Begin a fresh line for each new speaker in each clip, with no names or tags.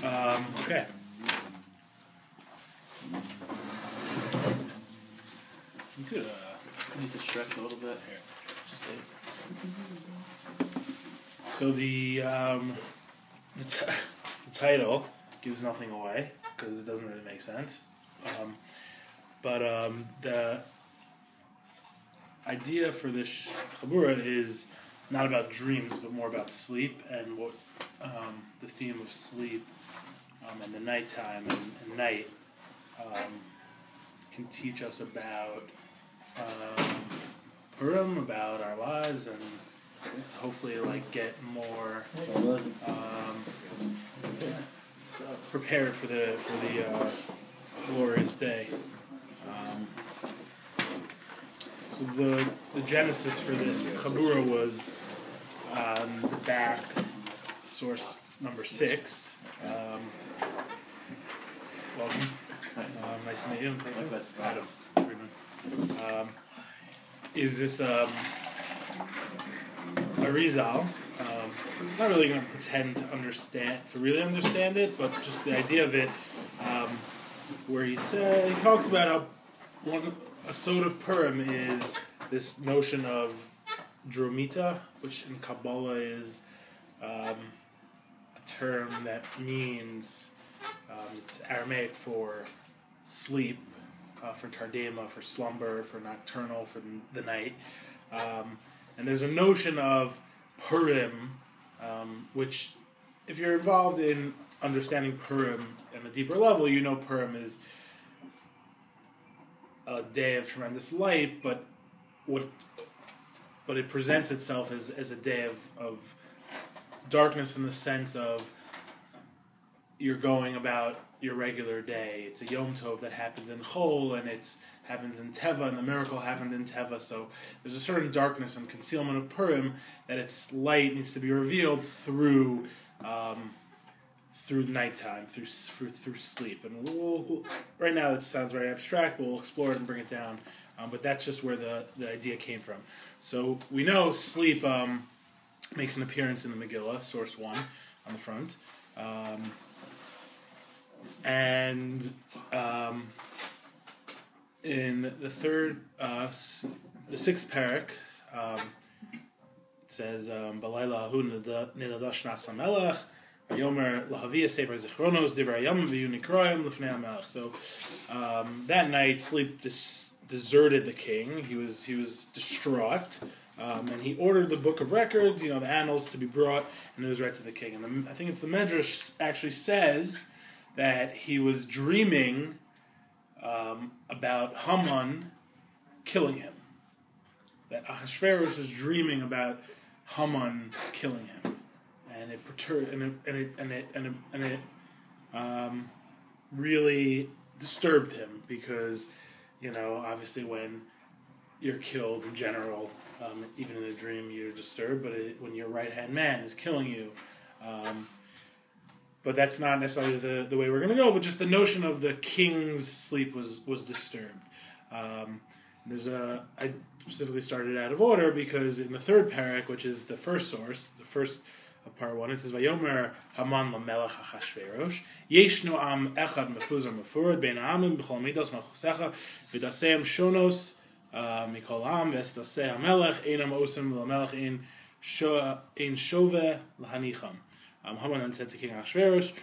Okay. You could
need to stretch a little bit.
Here, just so the title gives nothing away because it doesn't really make sense. But the idea for this Chabura is not about dreams, but more about sleep and what the theme of sleep and the nighttime and night can teach us about Purim, about our lives, and hopefully get more prepared for the glorious day. So the genesis for this Chabura was back source number 6. Welcome. Nice to meet you.
Thanks,
Adam Friedman. Is this Arizal? I'm not really going to pretend to really understand it, but just the idea of it, where he talks about how a sod of Purim is this notion of dromita, which in Kabbalah is a term that means it's Aramaic for sleep, for tardema, for slumber, for nocturnal, for the night. And there's a notion of Purim, which, if you're involved in understanding Purim on a deeper level, you know Purim is a day of tremendous light, but it presents itself as a day of darkness in the sense of you're going about your regular day. It's a Yom Tov that happens in Chol, and it happens in Teva, and the miracle happened in Teva. So there's a certain darkness and concealment of Purim that its light needs to be revealed through nighttime, through sleep. And we'll right now it sounds very abstract. We'll explore it and bring it down. But that's just where the idea came from. So we know sleep makes an appearance in the Megillah, source 1 on the front. And in the sixth parak, it says, "Balayla hu niladash nas hamelech, yomer lahavia sefer zichronos divrei yom v'yu nikroim lifnei hamelech." So that night, sleep deserted the king. He was distraught, and he ordered the book of records, the annals, to be brought, and it was read to the king. And I think it's the Medrash actually says that he was dreaming about Haman killing him. That Ahasuerus was dreaming about Haman killing him, and it perturbed, and it really disturbed him because, obviously when you're killed in general, even in a dream you're disturbed, but when your right hand man is killing you. But that's not necessarily the way we're going to go, but just the notion of the king's sleep was disturbed. I specifically started out of order because in the third parak, which is the first source, the first of part 1, it says, "Vayomer Haman lamelech Achashverosh, yeshnu am echad mefuzar mefurad bein ha'amim b'chol midos malchusecha v'daseim shonos mikol ha'am v'estasei hamelech einam osim lamelech ein shove lahanicham." Haman then said to King Ahasuerus,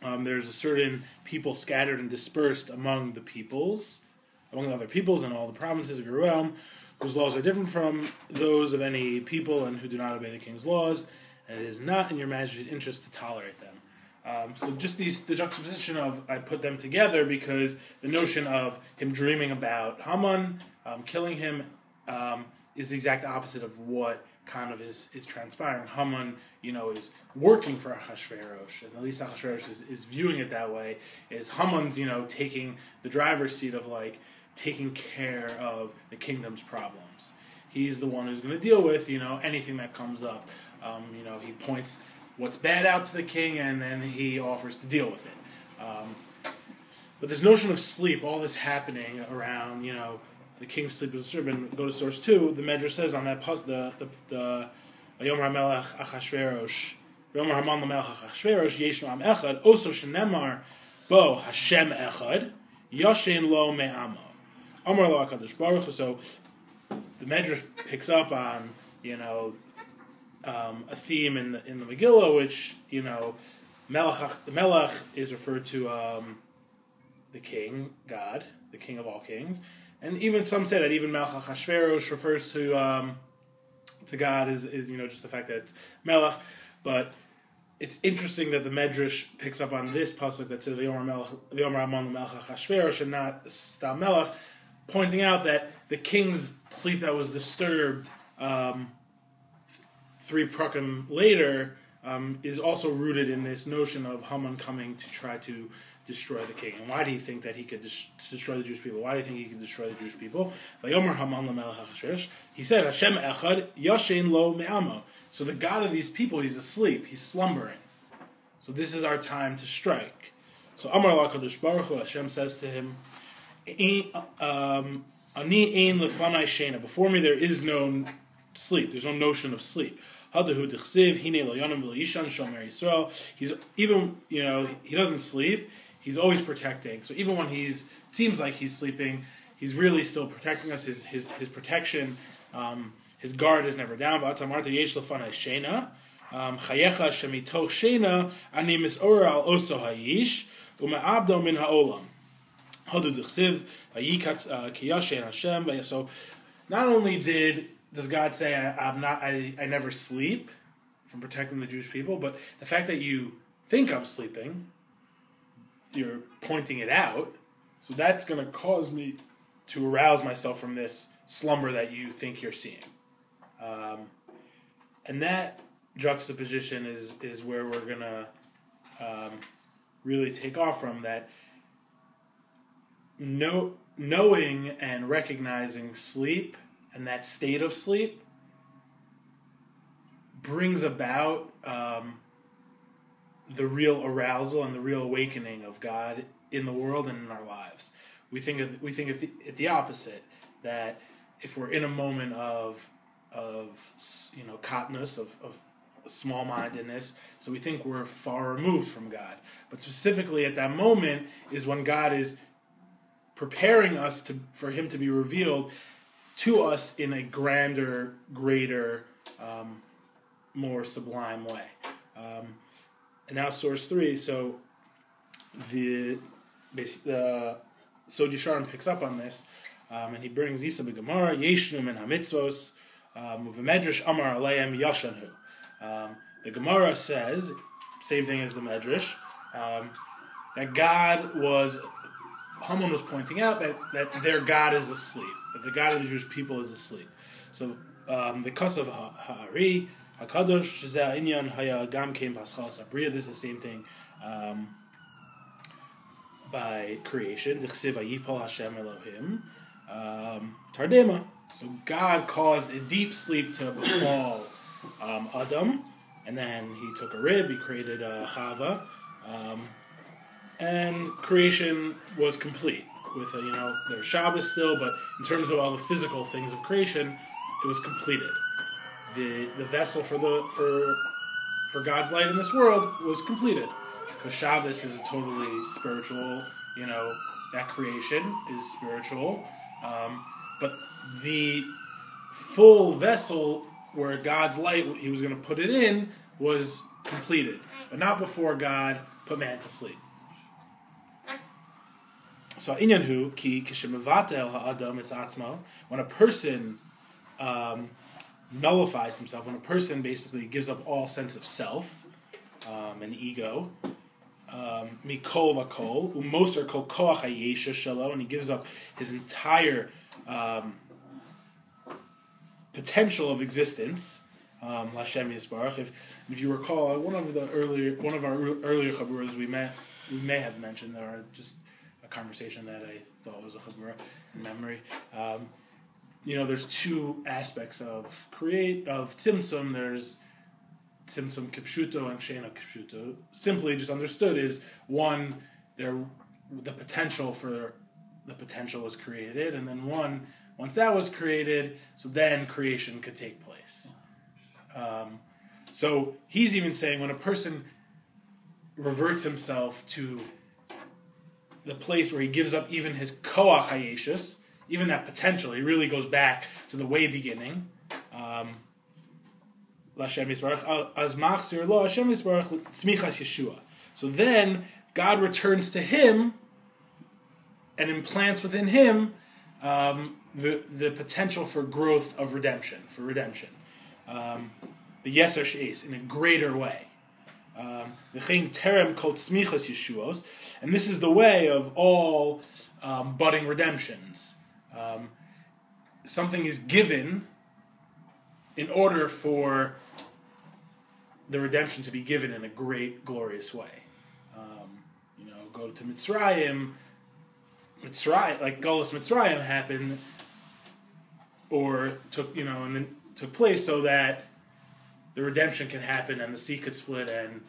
there's a certain people scattered and dispersed among the other peoples in all the provinces of your realm, whose laws are different from those of any people and who do not obey the king's laws, and it is not in your majesty's interest to tolerate them. So just the juxtaposition of, I put them together because the notion of him dreaming about Haman, killing him, is the exact opposite of what kind of is transpiring. Haman, is working for Ahasuerus, and at least Ahasuerus is viewing it that way, is Haman's, taking the driver's seat of, taking care of the kingdom's problems. He's the one who's going to deal with, anything that comes up. He points what's bad out to the king, and then he offers to deal with it. But this notion of sleep, all this happening around, the king's sleep is disturbed. And go to source 2. The Medrash says on that the Yomer HaMelech Achashverosh V'yomer Haman l'melech Achashverosh yeshnu am echad oso shenemar bo Hashem echad yashen lo me'amo. Amar lo HaKadosh Baruch Hu. So the Medrash picks up on, a theme in the Megillah, which, the Melech is referred to the king, God, the king of all kings. And even some say that even Melech Achashverosh refers to God is just the fact that it's Melech. But it's interesting that the Medrash picks up on this pasuk that says V'yomer Haman l'melech Achashverosh and not Stam Melech, pointing out that the king's sleep that was disturbed 3 prakim later is also rooted in this notion of Haman coming to try to destroy the king. And why do you think that he could destroy the Jewish people? Why do you think he could destroy the Jewish people? Vayomer Haman l'melech Achashverosh. He said, Hashem echad yashen lo me'amo. So the God of these people, he's asleep, he's slumbering. So this is our time to strike. So Amar la Kadosh Baruch Hu, Hashem says to him, Ani ein lefanai shena. Before me there is no sleep. There's no notion of sleep. Hadahu d'chsiv hine lo yanam v'lo yishan shomer Yisrael. He's even, he doesn't sleep. He's always protecting. So even when it seems like he's sleeping, he's really still protecting us. His protection, his guard is never down. V'atamarta yesh lefanai shena. Chayecha shemitoch shena ani misorer al oso hayish u'ma'abdo min ha'olam. So not only does God say I never sleep from protecting the Jewish people, but the fact that you think I'm sleeping, you're pointing it out, so that's going to cause me to arouse myself from this slumber that you think you're seeing. And that juxtaposition is where we're going to really take off from, that knowing and recognizing sleep and that state of sleep brings about the real arousal and the real awakening of God in the world and in our lives. We think at the opposite, that if we're in a moment of katnus, of small-mindedness, so we think we're far removed from God. But specifically at that moment is when God is preparing us for Him to be revealed to us in a grander, greater, more sublime way. And now source 3. So the Sod Yesharim picks up on this, and he brings Isa b'Gemara Yeshnu min hamitzvos u'v'medrash amar aleim yashanhu. The Gemara says, same thing as the Medrash, that Haman was pointing out that their God is asleep, that the God of the Jewish people is asleep. So the Kasav Ha'ari, HaKadosh, Shezeh Inyan Haya Gam Kein Paschal Sabriya, this is the same thing by creation. D'chsiv Vayipol Hashem Elohim Tardema. So God caused a deep sleep to befall Adam, and then he took a rib, he created Chava, and creation was complete. With there's Shabbos still, but in terms of all the physical things of creation, it was completed. The vessel for God's light in this world was completed, because Shabbos is a totally spiritual. That creation is spiritual, but the full vessel where God's light He was going to put it in was completed, but not before God put man to sleep. So inyanhu ki kishemevatel ha'adam es atzmo, when a person nullifies himself, when a person basically gives up all sense of self and ego, mikol v'kol umoser kol koach hayesha shelo, and he gives up his entire potential of existence. Lashem Yisbarach. If you recall, one of our earlier chaburas we may have mentioned, or just a conversation that I thought was a chabura in memory. There's 2 aspects of tzimtzum. There's tzimtzum kipshuto and shena kipshuto. Simply, just understood, is one, the potential was created, and then once that was created, so then creation could take place. So he's even saying when a person reverts himself to the place where he gives up even his koach hayeshus, even that potential, he really goes back to the way beginning. So then God returns to him and implants within him the potential for growth of redemption, the yeser she'es in a greater way. And this is the way of all budding redemptions. Something is given in order for the redemption to be given in a great, glorious way. Go to Mitzrayim, like Golus Mitzrayim happened, or took place so that the redemption can happen and the sea could split and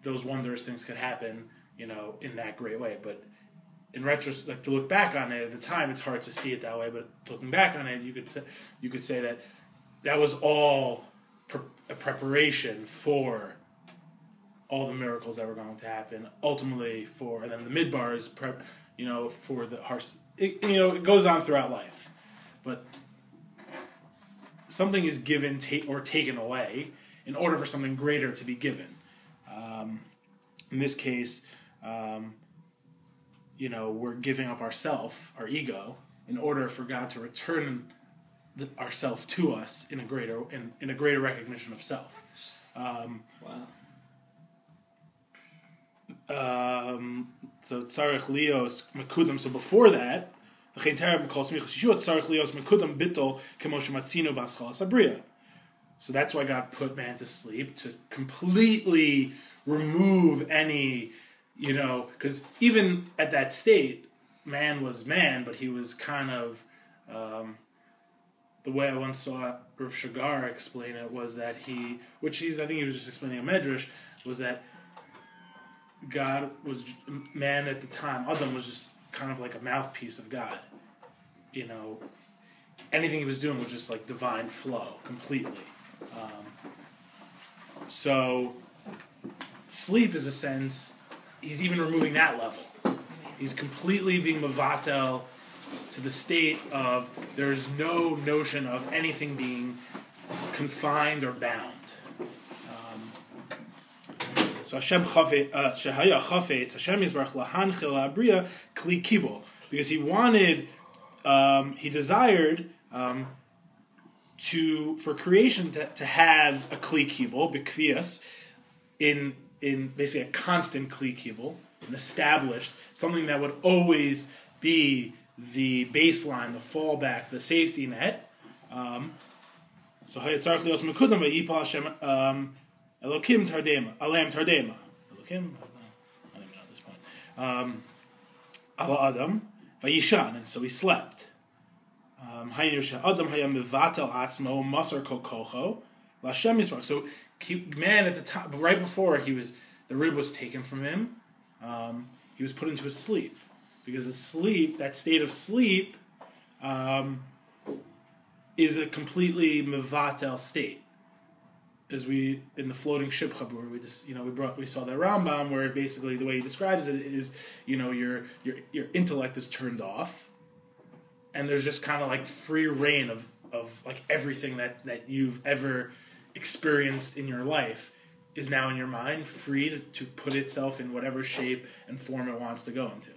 those wondrous things could happen, in that great way. But in retrospect, to look back on it at the time, it's hard to see it that way. But looking back on it, you could say that was all a preparation for all the miracles that were going to happen. Ultimately, and then the midbar is for the hearts. It goes on throughout life, but something is given or taken away in order for something greater to be given. In this case, we're giving up our ego, in order for God to return ourself to us in a greater recognition of self.
Wow.
So tzarich lios mekudam. So before that, so that's why God put man to sleep, to completely remove any, because even at that state, man was man, but he was kind of, the way I once saw Rav Shagar explain it was that I think he was just explaining a medrash, was that man at the time, Adam was just kind of like a mouthpiece of God. Anything he was doing was just like divine flow, completely. So sleep is a sense, he's even removing that level. He's completely being mavatel to the state of there's no notion of anything being confined or bound. So Hashem Shehaya Chafetz, Hashem Yisbarach Lahanchil Abriya Kli Kibul, because he wanted, he desired for creation to have a Kli Kibul, B'kvias, in basically a constant Kli Kibul, an established, something that would always be the baseline, the fallback, the safety net. So Hayatzarch Lios Mekudam Vayipal Hashem Elokim Tardema, Alam Tardema. Elokim? I don't even know at this point. Ala Adam, Vayishan, and so he slept. Adam Hayam Mivatel Atzmo, Masar Kokocho, Lashem Yisbarach. So, man at the top, right before the rib was taken from him, he was put into a sleep. Because that state of sleep, is a completely Mivatel state. As in the floating ship Chabura, we saw that Rambam, where basically the way he describes it is, your intellect is turned off, and there's just kind of like free reign of like everything that you've ever experienced in your life is now in your mind, free to put itself in whatever shape and form it wants to go into.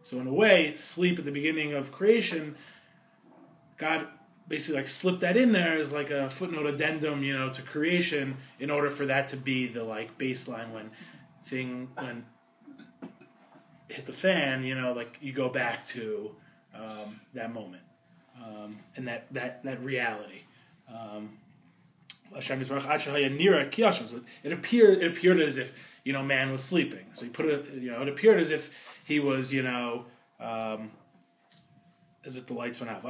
So in a way, sleep at the beginning of creation, God basically like slipped that in there as like a footnote addendum, to creation, in order for that to be the like baseline when hit the fan, like you go back to that moment and that reality. So it appeared as if man was sleeping. So he put it. It appeared as if he was as if the lights went out.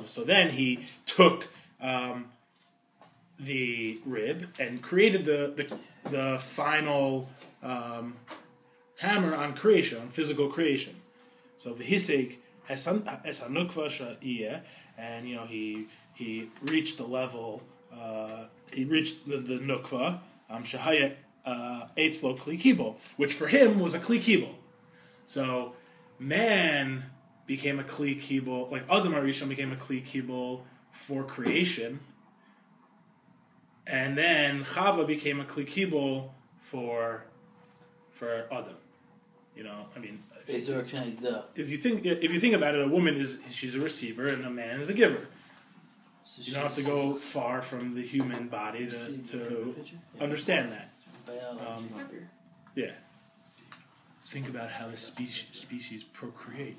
So then he took the rib and created the final hammer on creation, on physical creation. So v'hiseg esanukva sha'iyeh, and he he reached the level, he reached the nukva, shahaya eitzlo kli kibul, which for him was a kli kibul. So man became a kli kibul, like Adam HaRishon became a kli kibul for creation, and then Chava became a kli kibul for Adam. You know, I mean, if you think about it, a woman she's a receiver and a man is a giver. So you don't have to go far from the human body to understand that. Yeah. Think about how the species procreate.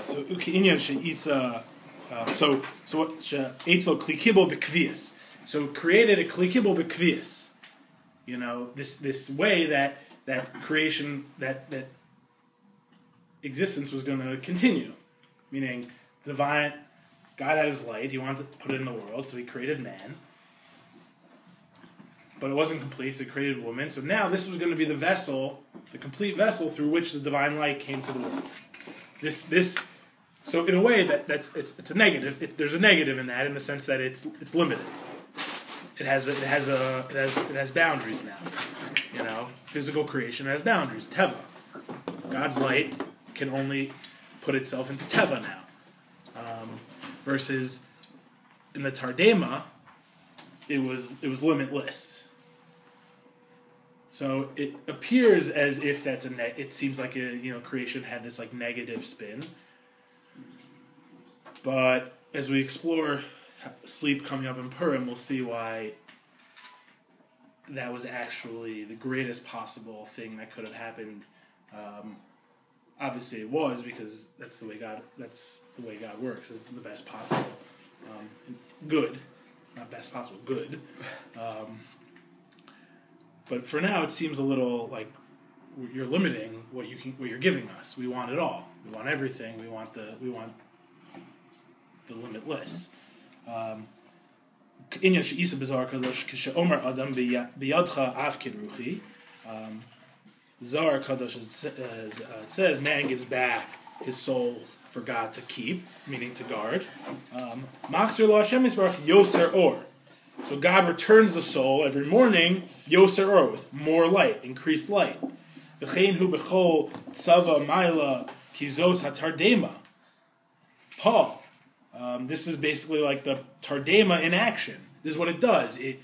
So ukiinyan she'isa. So what she'etzlo kli kibul b'kvius. So created a kli kibul b'kvius. You know, this way that creation, that existence was going to continue. Meaning, God had his light, he wanted to put it in the world, so he created man. But it wasn't complete, so he created woman. So now this was going to be the vessel, the complete vessel through which the divine light came to the world. So in a way it's a negative. There's a negative in that, in the sense that it's limited. It has boundaries now. You know, physical creation has boundaries. Teva, God's light can only put itself into Teva now. Versus in the Tardema, it was limitless. So it appears as if that's it seems like creation had this like negative spin. But as we explore sleep coming up in Purim, we'll see why that was actually the greatest possible thing that could have happened. Obviously, it was, because that's the way God works. It's the best possible, good, not best possible, good. But for now, it seems a little like you're limiting what you're giving us. We want it all. We want everything. We want the limitless. Inyan she'isa b'Zohar Kadosh k'she'omer Adam b'yadcha avkid ruchi. Zohar Kadosh it says man gives back his soul for God to keep, meaning to guard. Machzir lo Hashem Yisbarach yoser or. So God returns the soul every morning, yoser or, with more light, increased light. V'chein hu b'chol tzava ma'ila kizos hatardema. Paul. This is basically like the Tardema in action. This is what it does. It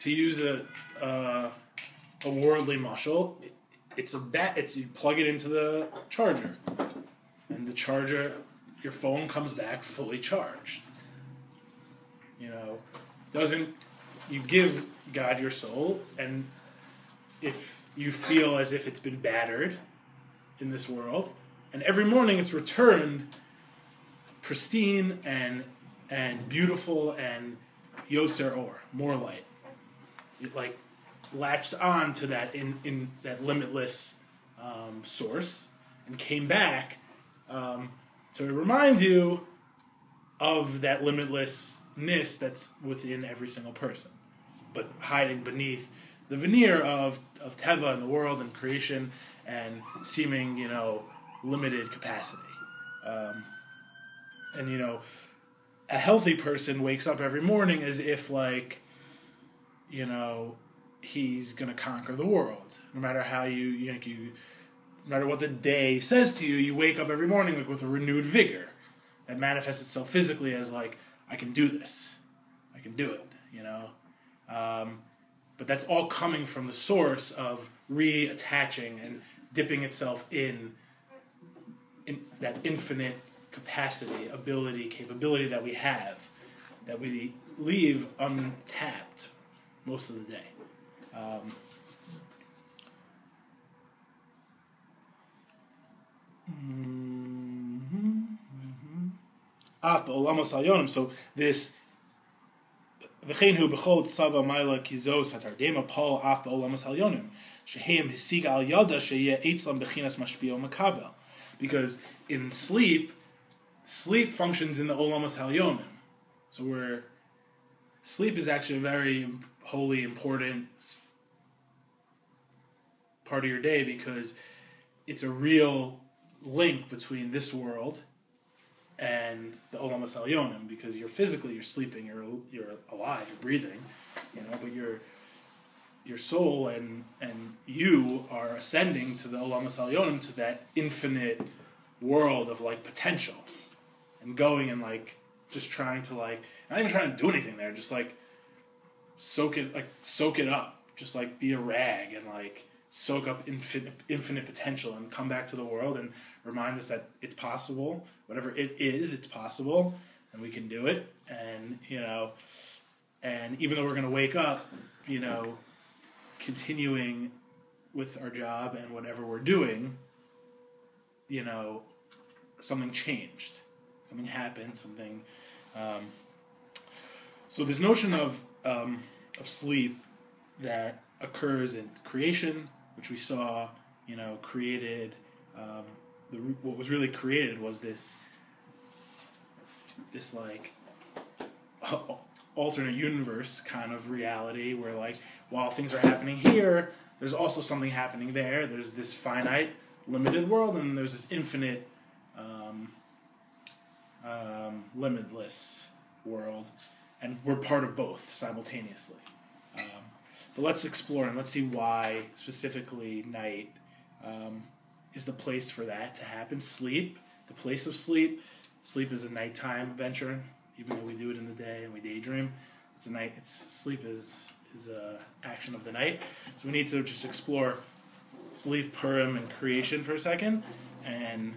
to use a worldly mashal, it's you plug it into the charger, and the charger, your phone comes back fully charged. You know, you give God your soul, and if you feel as if it's been battered in this world, and every morning it's returned pristine and beautiful and yoser or, more light. It like latched on to that in that limitless source and came back to remind you of that limitlessness that's within every single person, but hiding beneath the veneer of Teva and the world and creation and seeming, limited capacity. And, a healthy person wakes up every morning as if, he's going to conquer the world. No matter how no matter what the day says to you, you wake up every morning with a renewed vigor that manifests itself physically as, I can do this. I can do it, But that's all coming from the source of reattaching and dipping itself in that infinite capacity, ability, capability that we have, that we leave untapped most of the day. So this v'chein hu b'chol tzava ma'ila kizos hatardema Paul af ba'olamas halyonim shehem hisiga al yada sheyeh eitzlam b'chinas mashpio makabel, because in sleep functions in the olamas halyonim. So sleep is actually a very holy, important part of your day, because it's a real link between this world and the Olam Elyonim, because you're sleeping, you're alive, you're breathing, but your soul and you are ascending to the Olam Elyonim, to that infinite world of like potential, and going and like just trying to like not even trying to do anything there, just like soak it up, just like be a rag and like soak up infinite potential and come back to the world and remind us that it's possible. Whatever it is, it's possible, and we can do it. And and even though we're going to wake up, continuing with our job and whatever we're doing, something changed, something happened, something. So this notion of sleep that occurs in creation, which we saw, created. What was really created was this like alternate universe kind of reality, where like while things are happening here, there's also something happening there. There's this finite, limited world, and there's this infinite, limitless world, and we're part of both simultaneously. But let's explore and let's see why specifically night is the place for that to happen. Sleep, the place of sleep. Sleep is a nighttime venture, even though we do it in the day and we daydream. It's a night. Sleep is a action of the night. So we need to just explore. Let's leave Purim and creation for a second, and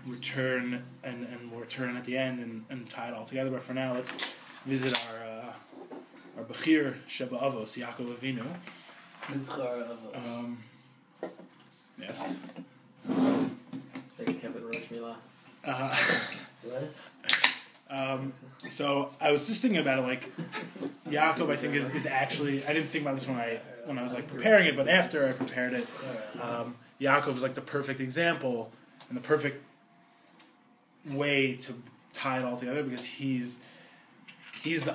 return and we'll return at the end and tie it all together. But for now, let's visit our Bechir Sheba Avos, Yaakov Avinu. Yes. So I was just thinking about it, like Yaakov, I think is actually, I didn't think about this when I was like preparing it, but after I prepared it, Yaakov is like the perfect example and the perfect way to tie it all together, because he's the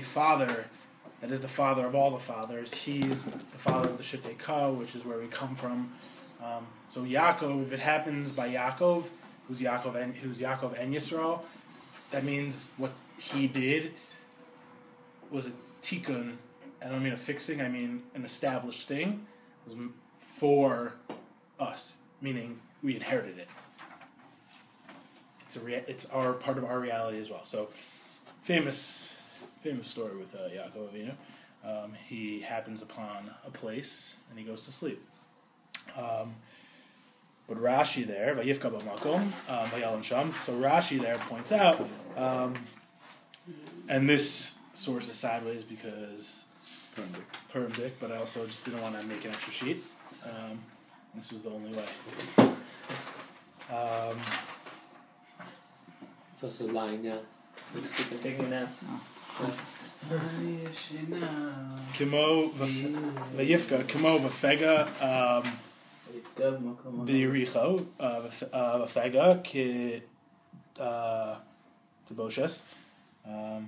father that is the father of all the fathers. He's the father of the Shittei Ka, which is where we come from. So Yaakov, if it happens by Yaakov, who's Yaakov and Yisrael, that means what he did was a tikkun. I don't mean a fixing. I mean an established thing. It was for us, meaning we inherited it. It's our part of our reality as well. So famous story with Yaakov Avinu. He happens upon a place and he goes to sleep. But Rashi there, Vayifka b'makom, Vayalan sham. So Rashi there points out, and this source is sideways because Purim Dik, but I also just didn't want to make an extra sheet. This was the only way.
It's also lying down. It's like sleeping, taking a nap.
Kimo Vayifka, Kimo Vafega, B'Yericho, Vafega, Ki Teboshes, I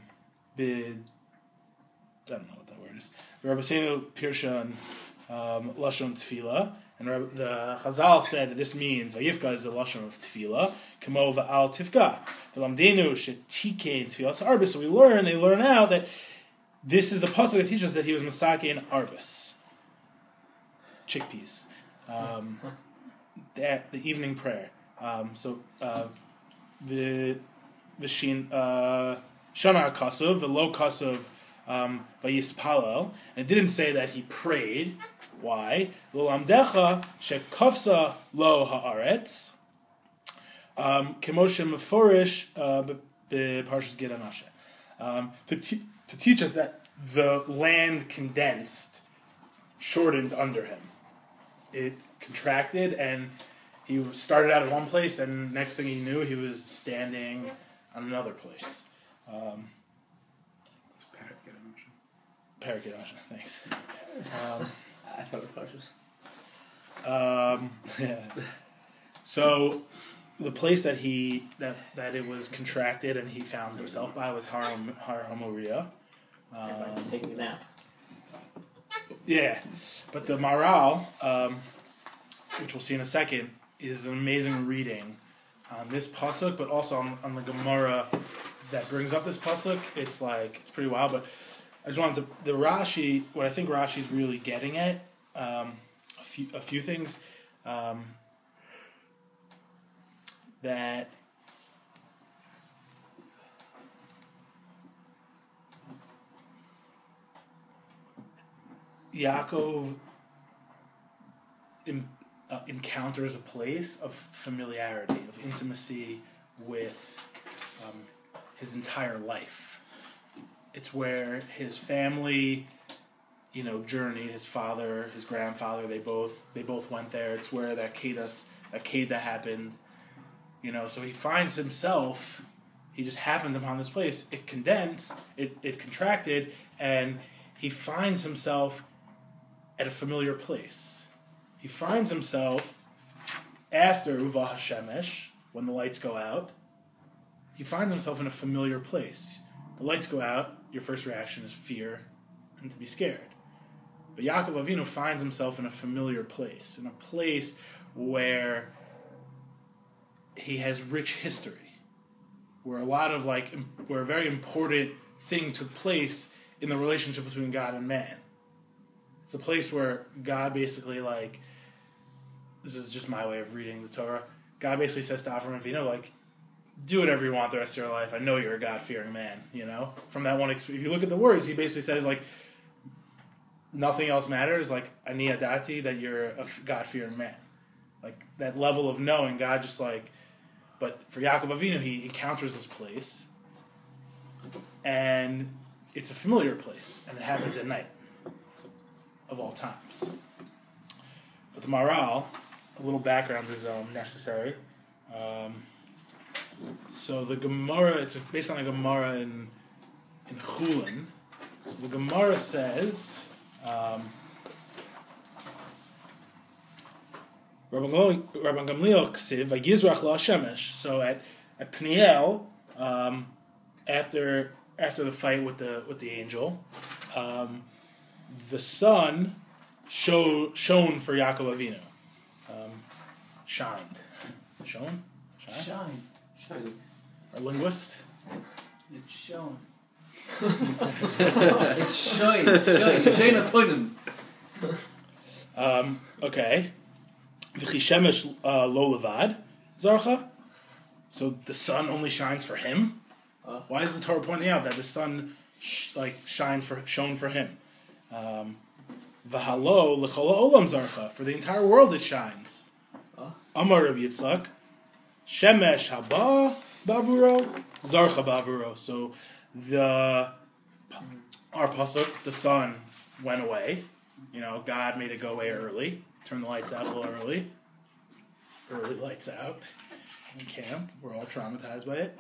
don't know what that word is. Rabbeinu Pirshan Lashon Tefillah, and the Chazal said that this means Vayifka is the Lashon of Tefillah, Kamo Va'al Tifka, V'lamdenu Shetikein Tefillas Arbis. So they learn out that this is the pasuk that teaches us that he was Masakein Arvis, chickpeas, the evening prayer. The Shana Akasav, the low Kasav Vayispalel, and it didn't say that he prayed. Why? L'lamdecha shekofsa lo haaretz kemoshe meforish b'parshas Gid Anashe, to teach us that the land condensed, shortened under him. It contracted, and he started out at one place, and next thing he knew, he was standing on another place. Parak Gid Anashe, thanks.
I thought it was
yeah. So the place that it was contracted and he found himself by was Har HaMoriah.
Taking a nap.
Yeah, but the Maral which we'll see in a second, is an amazing reading on this pasuk, but also on the Gemara that brings up this pasuk. It's pretty wild. But I just wanted the Rashi. What I think Rashi's really getting at, a few things, that Yaakov encounters a place of familiarity, of intimacy with his entire life. It's where his family, journeyed. His father, his grandfather, they both went there. It's where that Kedah happened. So he finds himself. He just happened upon this place. It condensed. It contracted, and he finds himself at a familiar place. He finds himself after Uvah HaShemesh, when the lights go out. He finds himself in a familiar place. The lights go out, your first reaction is fear and to be scared. But Yaakov Avinu finds himself in a familiar place, in a place where he has rich history, where where a very important thing took place in the relationship between God and man. It's a place where God basically, this is just my way of reading the Torah, God basically says to Avram Avinu, do whatever you want the rest of your life. I know you're a God-fearing man, From that one experience. If you look at the words, he basically says, nothing else matters. Ani adati, that you're a God-fearing man. That level of knowing God but for Yaakov Avinu, he encounters this place, and it's a familiar place, and it happens at night, of all times. But the Maral, a little background is necessary. So the Gemara, it's based on a Gemara in Chulin. So the Gemara says, Rabban Gamliel ksiv vayizrach la shemesh. So at Pniel, after the fight with the angel, the sun shone for Yaakov Avinu. Shined. Shone?
Shine.
Our linguist?
It's shone. It's shine. Shine upon him.
Okay. V'chi shemesh lo levad zarcha. So the sun only shines for him? Why is the Torah pointing out that the sun shone for him? V'halo l'chol olam zarcha. For the entire world it shines. Amar Rabbi Yitzchak. Shemesh haba bavuro, zarcha bavuro. So our pasuk, the sun went away. God made it go away early. Turned the lights out a little early. Early lights out in camp. We're all traumatized by it.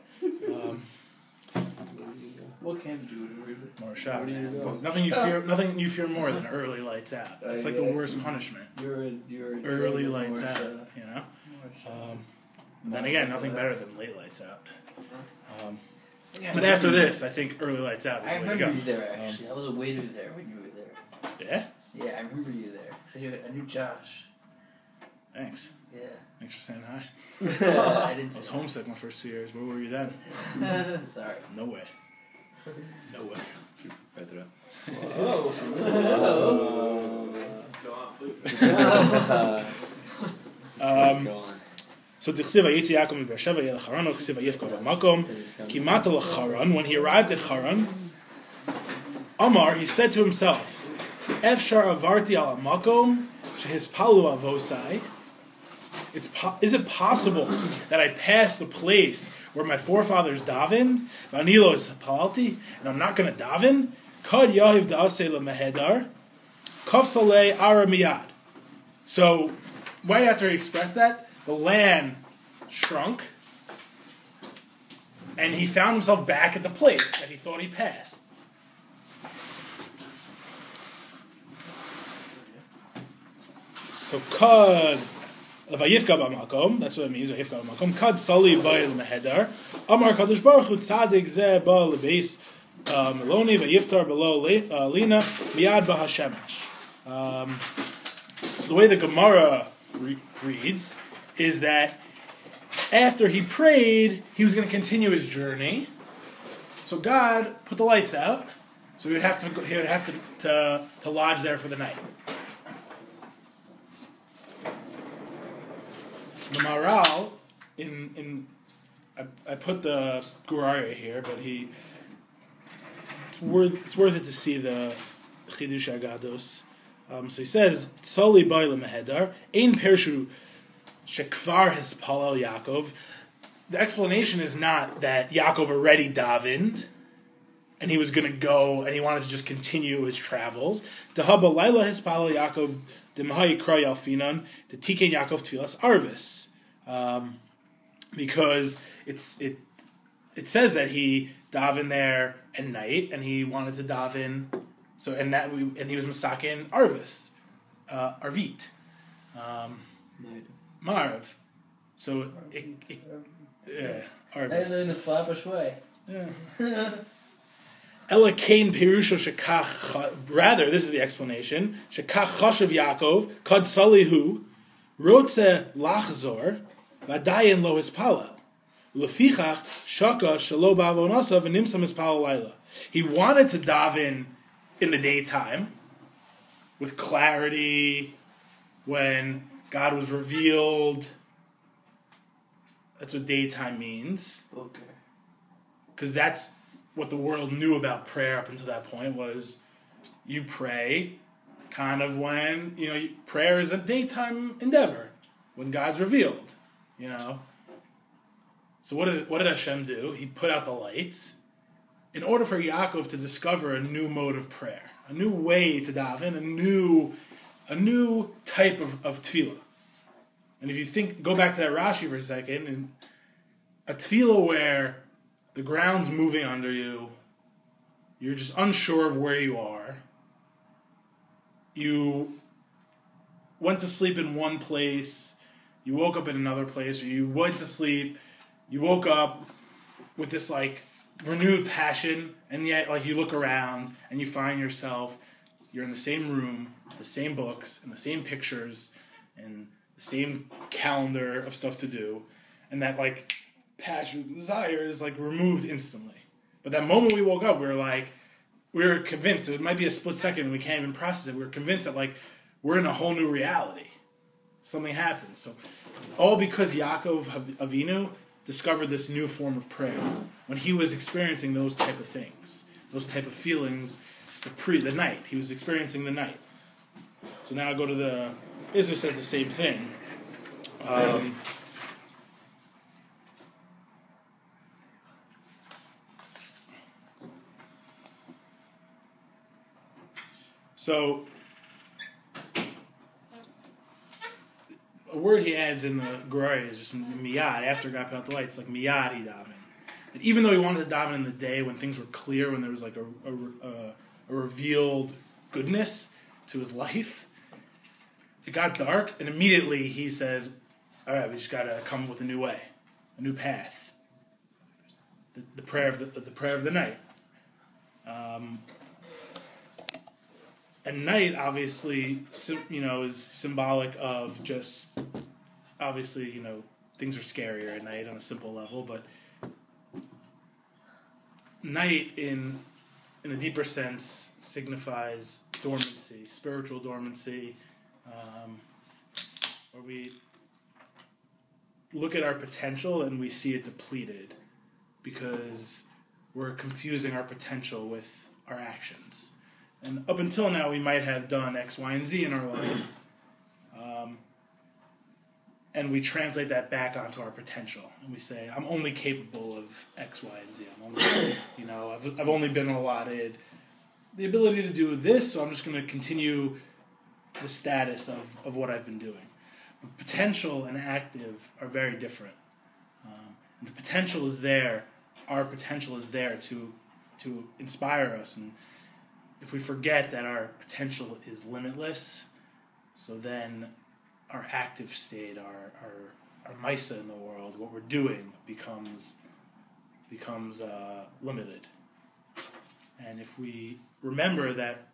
What camp do you do?
More shot, man. Nothing you fear more than early lights out. It's the worst punishment.
You're
early lights out. Then again, nothing better than late lights out. But after this, I think early lights out is the way to go.
I remember you there, actually. I was a waiter there when you were there.
Yeah?
Yeah, I remember you there. So I knew Josh.
Thanks.
Yeah.
Thanks for saying hi.
I
was homesick my first 2 years. Where were you then?
Sorry.
No way. No way.
Right there.
Whoa.
Go on, please. Go on.
So Tichsiv Vayitzi Yaakov mi Beersheva Yel Charan Tichsiv Vayifka B'Makom Kimat Al Charan. When he arrived at Charan, Amar, he said to himself, Efshar Avarti Al Makom Shehispalu Avosai. Is it possible that I passed the place where my forefathers davened? Vanilo is Palti, and I'm not going to daven? Kad Yahiv Da'aseh LeMehedar Kav Saleh Aramiyad. So, right after he expressed that, the land shrunk, and he found himself back at the place that he thought he passed. So, Kad Vayifka B'Makom, that's what it means, Vayifka B'Makom, Kad Sali B'Yel Mehedar, Amar Kadosh Baruch Hu Tzadik Zeh Ba Lebeis Meloni Vayiftar Below Lina Miyad B'Hashemesh. So the way the Gemara reads is that after he prayed, he was going to continue his journey. So God put the lights out, so he would have to lodge there for the night. So the Maharal I put the Guraria here, but it's worth it to see the Chidush Agados. So he says, "Tzali ba'ila mehedar ein pershu shekvar hispalel Yaakov." The explanation is not that Yaakov already davened, and he was going to go, and he wanted to just continue his travels. Dehaba laila hispalel Yaakov demahai kra yalfinan the tiken Yaakov tfilas arvis, because it says that he davened there at night, and he wanted to daven. So and he was masakin arvis, arvit, marv. So arvis.
And in a slappish way.
Ela kain pirusho shekach. Rather, this is the explanation. Shekach chashav Yaakov kad salihu rotze lachzor v'adayin lo hispalel lefichach shaka shelo ba'avonasav v'nimsam hispalel laila. He wanted to daven in the daytime, with clarity, when God was revealed. That's what daytime means.
Okay.
Because that's what the world knew about prayer up until that point, was you pray kind of when, prayer is a daytime endeavor, when God's revealed, So what did Hashem do? He put out the lights in order for Yaakov to discover a new mode of prayer, a new way to daven, a new type of tefillah. And if you go back to that Rashi for a second, and a tefillah where the ground's moving under you, you're just unsure of where you are, you went to sleep in one place, you woke up in another place, or you went to sleep, you woke up with this renewed passion, and yet you look around and you find yourself, you're in the same room, the same books, and the same pictures, and the same calendar of stuff to do, and that passion, desire is removed instantly. But that moment we woke up, we were convinced, it might be a split second and we can't even process it, we were convinced that we're in a whole new reality. Something happened. So all because Yaakov Avinu discovered this new form of prayer when he was experiencing those type of things, those type of feelings, the night. He was experiencing the night. So now I go to the Israel says the same thing. So a word he adds in the Guraria is just miyad, after God put out the lights, miyad he davened. And even though he wanted to daven in the day when things were clear, when there was a revealed goodness to his life, it got dark, and immediately he said, all right, we just got to come with a new way, a new path. The prayer of the night. And night, obviously, is symbolic of just, obviously, things are scarier at night on a simple level, but night in a deeper sense signifies dormancy, spiritual dormancy, where we look at our potential and we see it depleted because we're confusing our potential with our actions. And up until now, we might have done X, Y, and Z in our life, and we translate that back onto our potential, and we say, "I'm only capable of X, Y, and Z. I've only been allotted the ability to do this, so I'm just going to continue the status of what I've been doing." But potential and active are very different. And the potential is there. Our potential is there to inspire us, and if we forget that our potential is limitless, so then our active state, our Maisa in the world, what we're doing becomes limited. And if we remember that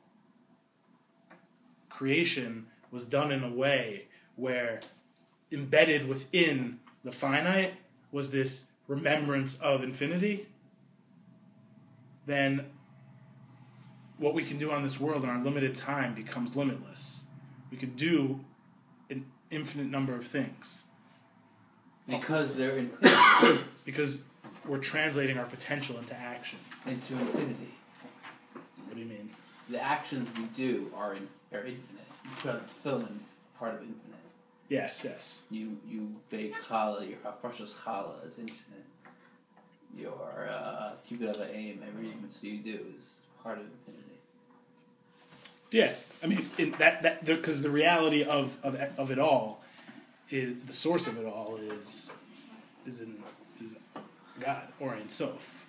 creation was done in a way where embedded within the finite was this remembrance of infinity, then what we can do on this world in our limited time becomes limitless. We could do an infinite number of things.
Because they're infinity.
Because we're translating our potential into action.
Into infinity.
What do you mean?
The actions we do are infinite. Fulfillment part of infinite.
Yes.
You bake challah, your hafrashas challah is infinite. Your keep it of an aim, every mitzvah you do is part of infinity.
Yeah, I mean because the reality of it all is the source of it all is God or Ein Sof.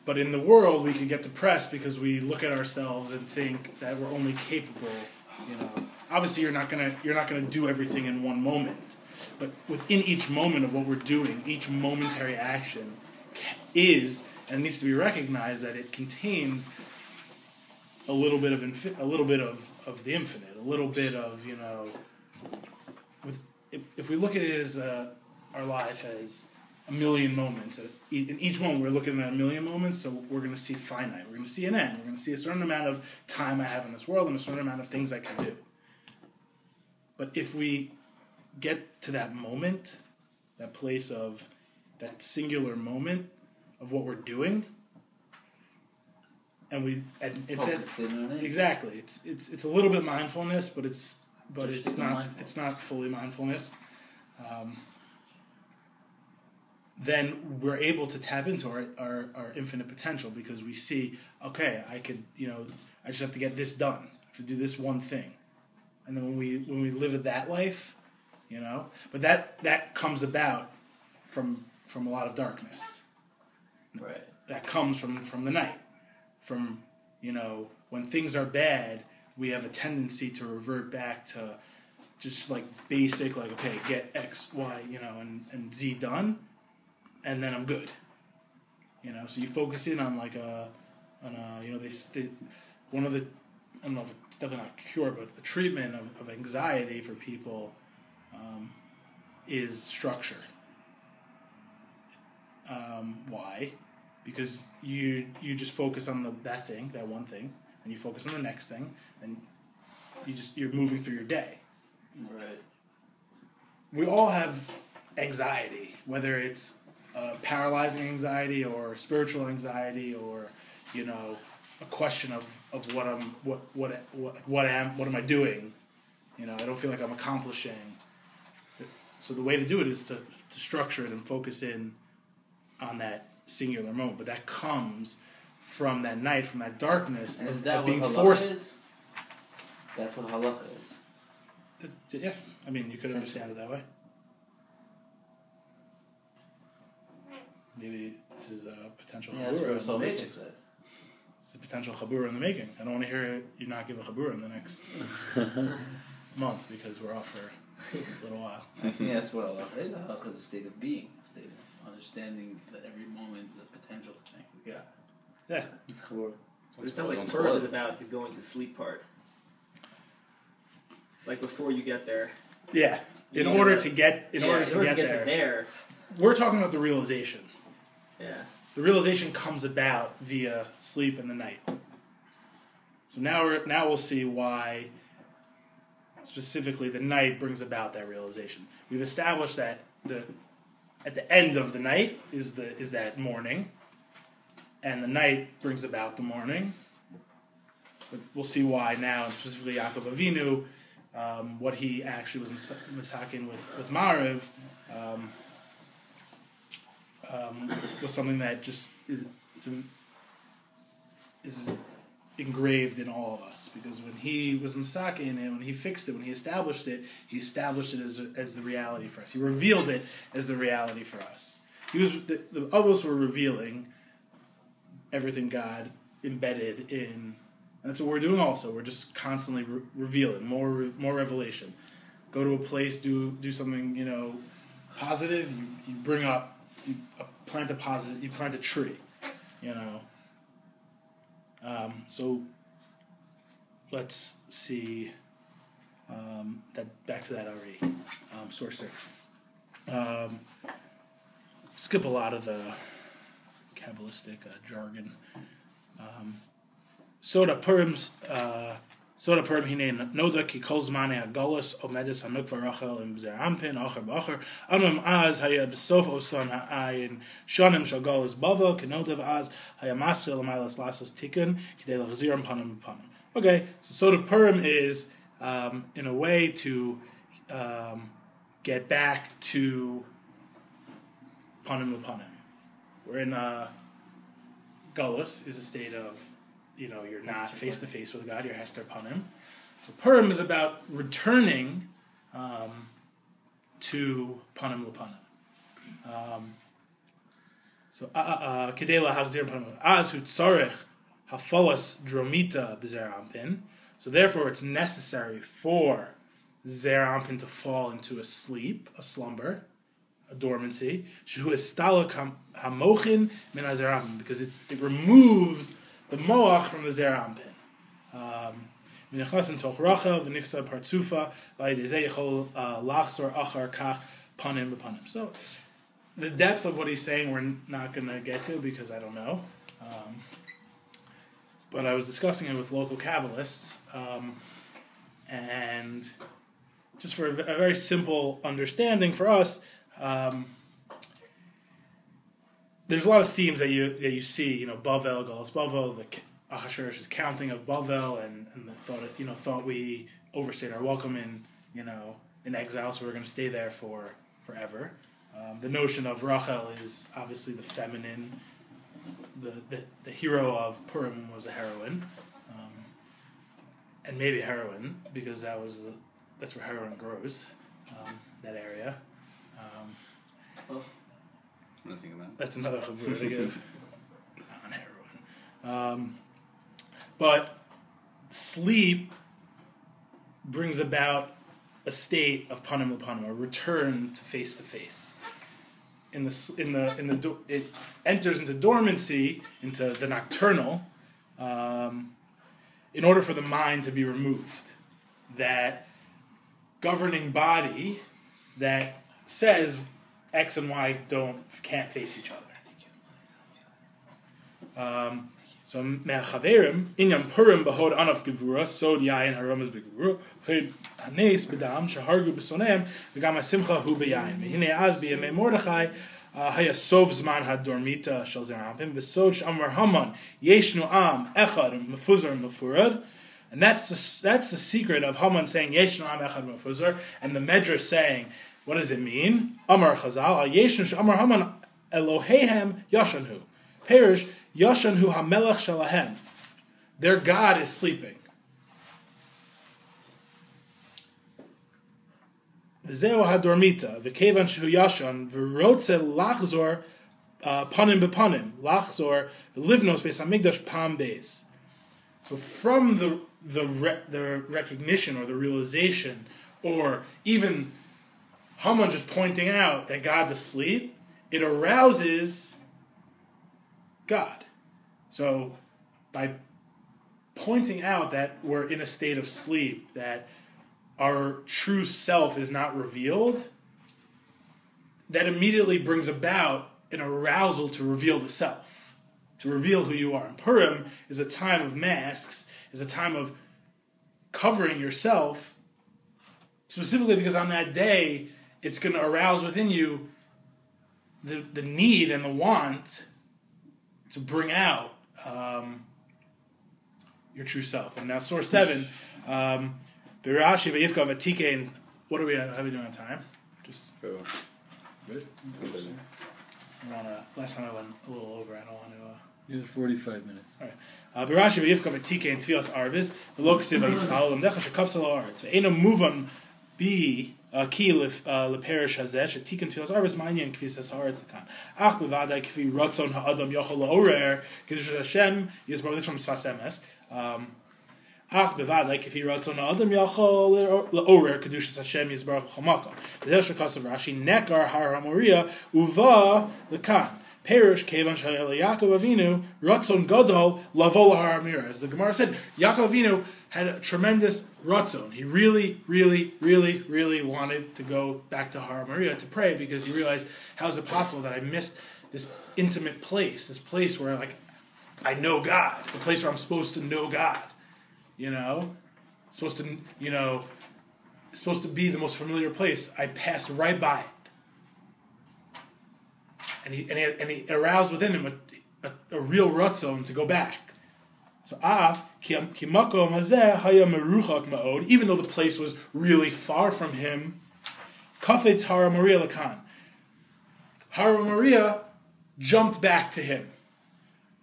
But in the world, we can get depressed because we look at ourselves and think that we're only capable. Obviously, you're not gonna do everything in one moment, but within each moment of what we're doing, each momentary action is and it needs to be recognized that it contains a little bit of the infinite, a little bit of if we look at it as our life as a million moments. In each moment, we're looking at a million moments, so we're going to see finite. We're going to see an end. We're going to see a certain amount of time I have in this world and a certain amount of things I can do. But if we get to that moment, that place of that singular moment of what we're doing, and it's exactly it's a little bit mindfulness, but it's not fully mindfulness. Then we're able to tap into our infinite potential because we see, okay, I could, I just have to get this done. I have to do this one thing. And then when we live that life, but that comes about from a lot of darkness.
Right.
That comes from the night. From, when things are bad, we have a tendency to revert back to just like basic, like, okay, get X, Y, and Z done. And then I'm good, So you focus in on like one of the, I don't know if it's definitely not a cure, but a treatment of anxiety for people is structure. Why? Because you just focus on that one thing, and you focus on the next thing, and you're moving through your day.
Right.
We all have anxiety, whether it's paralyzing anxiety or spiritual anxiety or a question of what am I doing, I don't feel like I'm accomplishing. So the way to do it is to structure it and focus in on that singular moment, but that comes from that night, from that darkness,
and is that
of being
what
forced.
Is? That's what halacha is.
Yeah, I mean you could understand it that way. Maybe this is a potential
That's
Chabura
what
in the making.
said.
It's a potential Chabura in the making. I don't want to hear you not give a Chabura in the next month because we're off for a little while.
I think that's what halacha is. Halacha is a state of being, a state of understanding that every moment is a potential to connect with God.
Yeah.
It's Chabura.
But it sounds like Purim is about the going to sleep part. Like before you get there.
Yeah. In order to get there, we're talking about the realization.
Yeah.
The realization comes about via sleep in the night. So now we'll see why specifically the night brings about that realization. We've established that at the end of the night is that morning, and the night brings about the morning. But we'll see why now, and specifically Yaakov Avinu, what he actually was misakin with Mariv, was something that just is engraved in all of us, because when he was misakin and when he fixed it, when he established it as the reality for us. He revealed it as the reality for us. The others were revealing everything God embedded in, and that's what we're doing also. We're just constantly revealing more revelation. Go to a place, do something positive. You bring up. You plant a tree, So let's see. That back to that already. Source 6. Skip a lot of the Kabbalistic jargon. Soda Purim hine noda ki kol zmane hagolus omedis hanukva rachel im b'zer ampin acher b'acher anum az haya b'sof osan ha'ayin shonim shagolus bavel kenodav az haya masril amailas lasos tikkun kidei lachziram panim panim. Okay, so Soda Purim is in a way to get back to panim panim. We're in Golus is a state of, you're not face to face with God, you're Hester Panim. So Purim is about returning to Panim L'Panim. So Kedela Hachzir Panim Az Hu Tzarech Hafalas Dromita B'Zer Ampin. So therefore it's necessary for Zer Ampin to fall into a sleep, a slumber, a dormancy. Shehu Estalak Hamochin Min HaZer Ampin, because it removes the moach from the Zer Ampin. V'nichnasin toch Rachel v'nichsa partzufa v'ayidei yechol lachzor achar kach panim b'panim. So the depth of what he's saying we're not going to get to because I don't know. But I was discussing it with local Kabbalists, and just for a very simple understanding for us, there's a lot of themes that you see, Bavel, Galus Bavel, the Achashverosh's counting of Bavel, and thought we overstayed our welcome in exile, so we're going to stay there forever. The notion of Rachel is obviously the feminine. The hero of Purim was a heroine, and maybe heroine because that's where heroin grows, that area.
Nothing about.
That's another Chabura to give on heroin. But sleep brings about a state of panim l'panim, a return to face. It enters into dormancy, into the nocturnal, in order for the mind to be removed. That governing body that says X and Y can't face each other. So me'achaverim inyan Purim behod anaf gevura sod yayin haromas begevura ched hanes bedam shahargu besonem v'gam hasimcha hu beyayin v'hine az b'yemei Mordechai haya sov zman hadormita shel zer ampim v'sod shamar haman yeshnu am echad mefuzar mefurad. And that's the secret of Haman saying yeshnu am echad mefuzar, and the Medrash saying, what does it mean? Amar Chazal, Yeshnu Amar Haman Elohehem Yashanhu. Perish Yashanhu HaMelech Shalahem. Their God is sleeping. V'zeo HaDormita V'kevan Shehu Yashan V'rotze Lachzor Panim B'Panim Lachzor V'livnos Beis HaMikdash Pam Beis. So from the recognition or the realization or even Haman just pointing out that God's asleep, it arouses God. So by pointing out that we're in a state of sleep, that our true self is not revealed, that immediately brings about an arousal to reveal the self, to reveal who you are. And Purim is a time of masks, is a time of covering yourself, specifically because on that day, it's going to arouse within you the need and the want to bring out your true self. And now, source 7, Birashi v'yivka v'tikein. What are we? How are we doing on time? Just good. Last time I went a little over. I don't want to.
You have 45 minutes.
All right. Birashi v'yivka v'tikein tfilas arvis v'loksiv v'yispal l'mdecha shekavsel ha'aretz v'eino muvan bi. Ki leperish hazeh shetiken tfilas arvis ma'anyan kvisas haaretz lekan. Ach bevadai kvi ratzon ha'adam yochel la'orer kedushat Hashem. This from Sfas Emes. Ach bevadai kvi ratzon ha'adam yochel la'orer kedushat Hashem yisbarach chamakom. V'zeh shekasav Rashi nekar har hamoria uva lekan. Perush kevan shayel Yaakov Avinu ratzon gadol lavo lahar amira. As the Gemara said, Yaakov Avinu had a tremendous ratzon. He really, really, really, really wanted to go back to Har Maria to pray because he realized, how is it possible that I missed this intimate place, this place where I know God, the place where I'm supposed to know God, supposed to be the most familiar place. I passed right by it. And he aroused within him a real ratzon to go back. So ki makom hazeh haya meruchak ma'od, even though the place was really far from him, kafetz Har Maria lakan. Har Maria jumped back to him.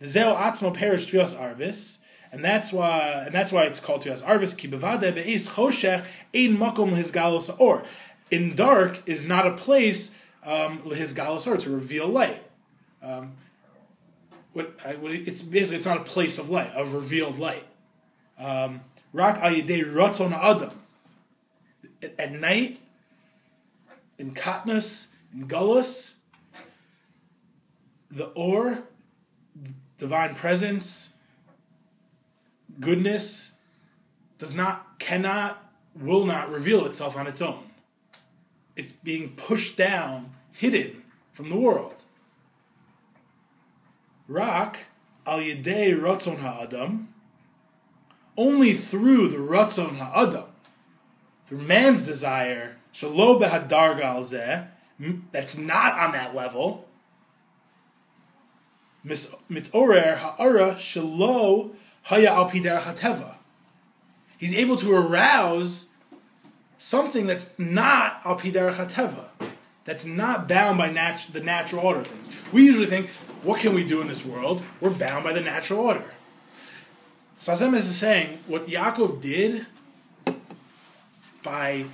V'zeo atzmo perish tvias arvis, and that's why it's called tvias arvis. Ki bevade ve'is choshech ein makom lehizgalos or. In dark is not a place lehizgalos or, to reveal light. It's not a place of light, of revealed light. Rak al yedei ratzon ha'adam. At night, in katnus, in galus, the or, divine presence, goodness, will not reveal itself on its own. It's being pushed down, hidden from the world. Rak al yedei ratzon ha'adam, only through the ratzon ha'adam, through man's desire, shelo behadarga al zeh, that's not on that level, mitorer ha'ara shelo haya al pi derech hateva. He's able to arouse something that's not al pi derech hateva, that's not bound by the natural order of things. We usually think, what can we do in this world? We're bound by the natural order. Sazem is saying, what Yaakov did by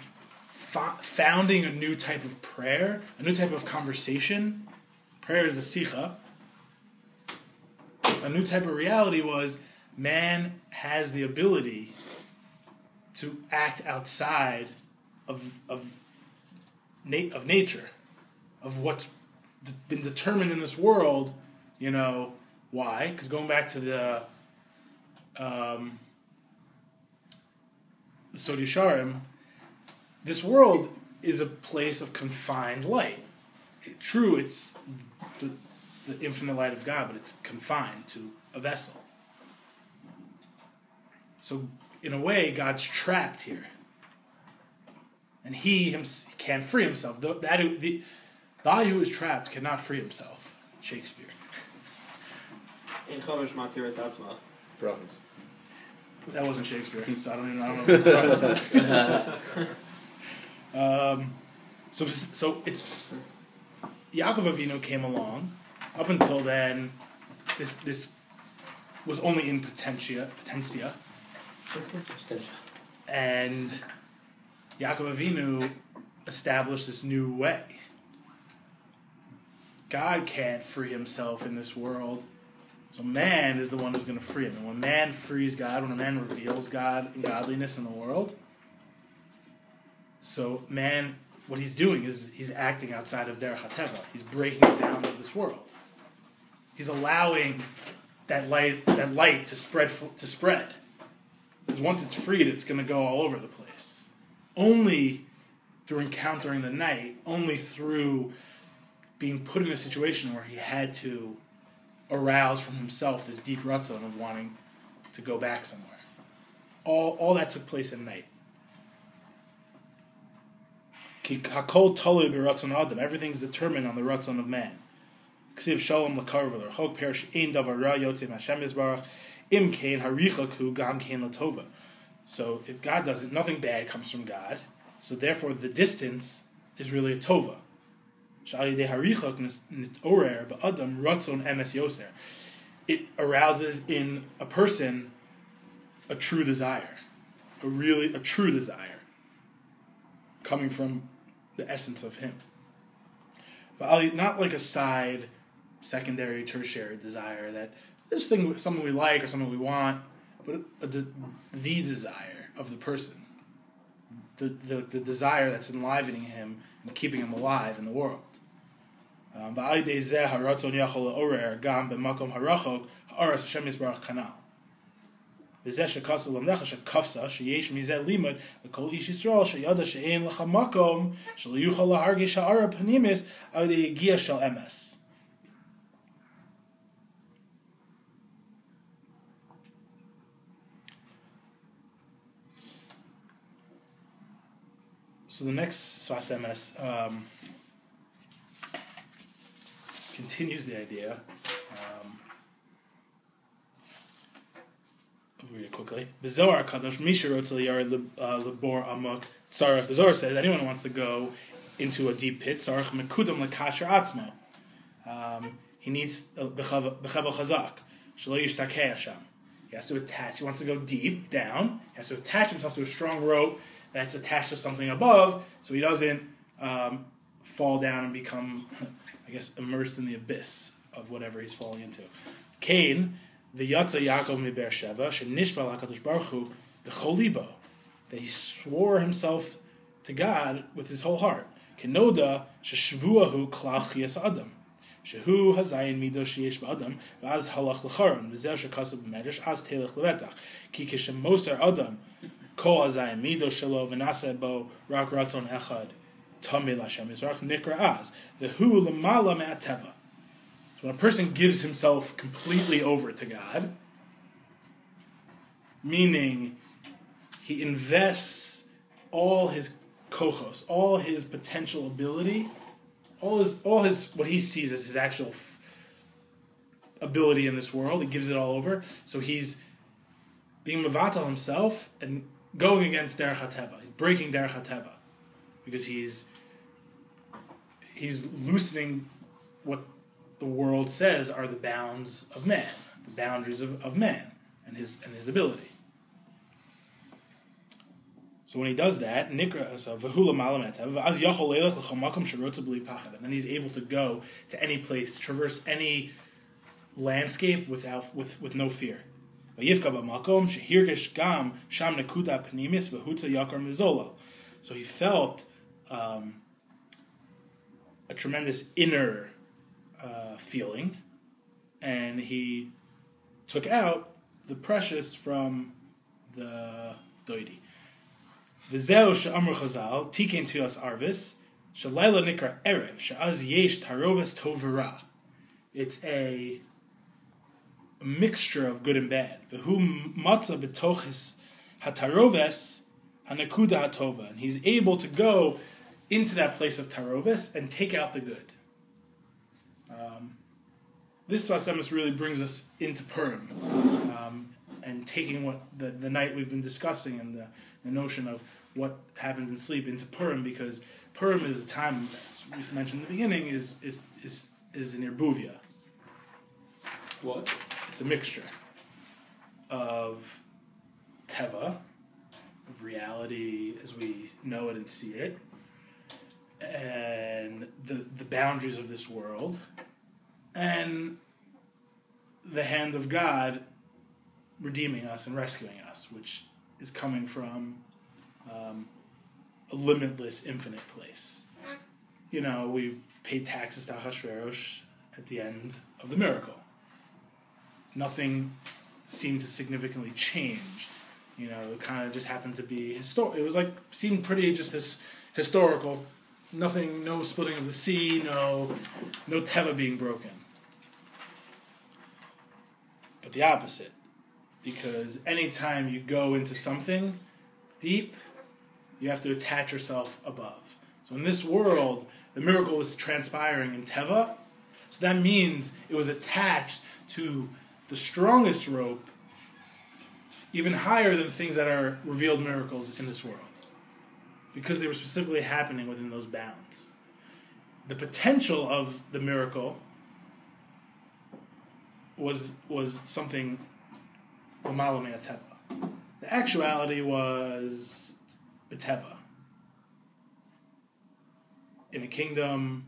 founding a new type of prayer, a new type of conversation, prayer is a sicha, a new type of reality was, man has the ability to act outside of nature, of what's been determined in this world. Why? Because going back to the Sod Yesharim, this world is a place of confined light. True, it's the infinite light of God, but it's confined to a vessel. So, in a way, God's trapped here. And he can't free himself. The who is trapped cannot free himself. Shakespeare.
In Chomesh Matiras Atzma.
Prophets.
That wasn't Shakespeare, so I don't know if it's prophets. So it's Yaakov Avinu came along. Up until then, this was only in potentia. And Yaakov Avinu established this new way. God can't free himself in this world, so man is the one who's going to free him. And when man frees God, when a man reveals God and godliness in the world, so man, what he's doing is he's acting outside of Derech HaTeva. He's breaking it down of this world. He's allowing that light to spread. Because once it's freed, it's going to go all over the place. Only through encountering the night, only through being put in a situation where he had to arouse from himself this deep ratzon of wanting to go back somewhere. All that took place at night. Hakol tolui b'ratzon adam. Everything's determined on the ratzon of man. Ksiv shalom l'karver l'chok perish ein davar ra yotzei Hashem yisbarach im kein harichaku gam kein latova. So if God does it, nothing bad comes from God. So therefore, the distance is really a tova. It arouses in a person a true desire, a true desire, coming from the essence of Him. But not like a side, secondary, tertiary desire that this thing, something we like or something we want, but the desire of the person, the desire that's enlivening him and keeping him alive in the world. ועל ידי זה הרצון יכול לעורר גם במקום הרחוק הארץ השם יזברך כנ"ל. וזה שכסו למלאכה שקפסה שיש מזה לימוד לכל איש ישראל שידע שאין לך מקום שלא יוכל להרגיש האר הפנימיס על ידי יגיע של אמס. So the next Sfas Emes continues the idea. Read it quickly. B'Zohar Kadosh Misharot Zaliyar Lebor Amok Tzarech. The Zohar says anyone who wants to go into a deep pit, Tzarech Mekudam Lekasher Atzmo. He needs Bechavel Chazak. Shelo Yishtakei Hashem. He has to attach. He wants to go deep down. He has to attach himself to a strong rope that's attached to something above, so he doesn't fall down and become, I guess, immersed in the abyss of whatever he's falling into. Cain, the Yatza Yaakov mi Beersheva, shenishba lakadosh baruch hu b'chol libo, that he swore himself to God with his whole heart. Kenoda sheshvuahu klal chiyas adam, shehu hazayin mido sheyesh ba'adam, v'az halach l'charon, v'zeh shekasub b'medrash, az telech levetach, ki kishem moser adam, Kol azayim mido shelo v'naseh bo rak ratzon echad tamil Hashem yisrach nikra az v'hu lemala me'ateva. So when a person gives himself completely over to God, meaning he invests all his kochos, all his potential ability, all his what he sees as his actual ability in this world, he gives it all over. So he's being mevatel himself and going against Derech HaTeva. He's breaking Derech HaTeva because he's loosening what the world says are the bounds of man, the boundaries of man and his ability. So when he does that, Nikra so v'hula malamet v'az yachol leilach l'chamakom sherotza b'li pachad, and then he's able to go to any place, traverse any landscape with no fear. So he felt a tremendous inner feeling, and he took out the precious from the doidi. V'zeu she'amru Chazal tikin tfilas arvis she'layla nikra erev she'az yesh taroves tov v'ra. It's a mixture of good and bad. V'hu matzah b'tochis hataroves hanakuda hatova, and he's able to go into that place of taroves and take out the good. This Sfas Emes really brings us into Purim, and taking what the night we've been discussing and the notion of what happened in sleep into Purim, because Purim is a time, as we mentioned in the beginning, is an irbuvia.
What?
It's a mixture of teva, of reality as we know it and see it, and the boundaries of this world, and the hand of God redeeming us and rescuing us, which is coming from a limitless, infinite place. You know, we pay taxes to Achashverosh at the end of the miracle. Nothing seemed to significantly change. You know, it kind of just happened to be It was like, seemed pretty just historical. Nothing, no splitting of the sea, no teva being broken. But the opposite. Because anytime you go into something deep, you have to attach yourself above. So in this world, the miracle was transpiring in teva, so that means it was attached to the strongest rope, even higher than things that are revealed miracles in this world, because they were specifically happening within those bounds. The potential of the miracle was something l'mala me'ateva. The actuality was b'teva. In a kingdom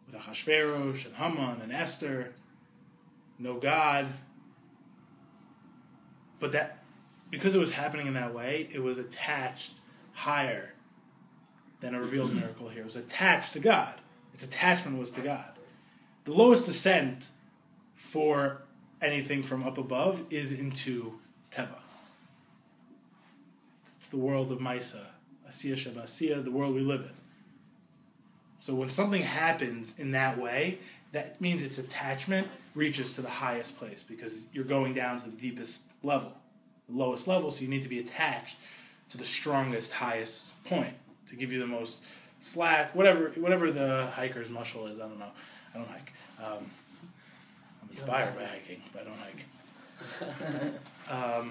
with Achashverosh and Haman and Esther, no God. But that, because it was happening in that way, it was attached higher than a revealed miracle here. It was attached to God. Its attachment was to God. the lowest descent for anything from up above is into Teva. It's the world of Maisa, Asiya Sheba Asiya, the world we live in. So when something happens in that way, that means its attachment reaches to the highest place because you're going down to the deepest level, the lowest level, so you need to be attached to the strongest, highest point to give you the most slack, whatever the hiker's muscle is. I don't know. I don't hike. I'm inspired by hiking, but I don't hike.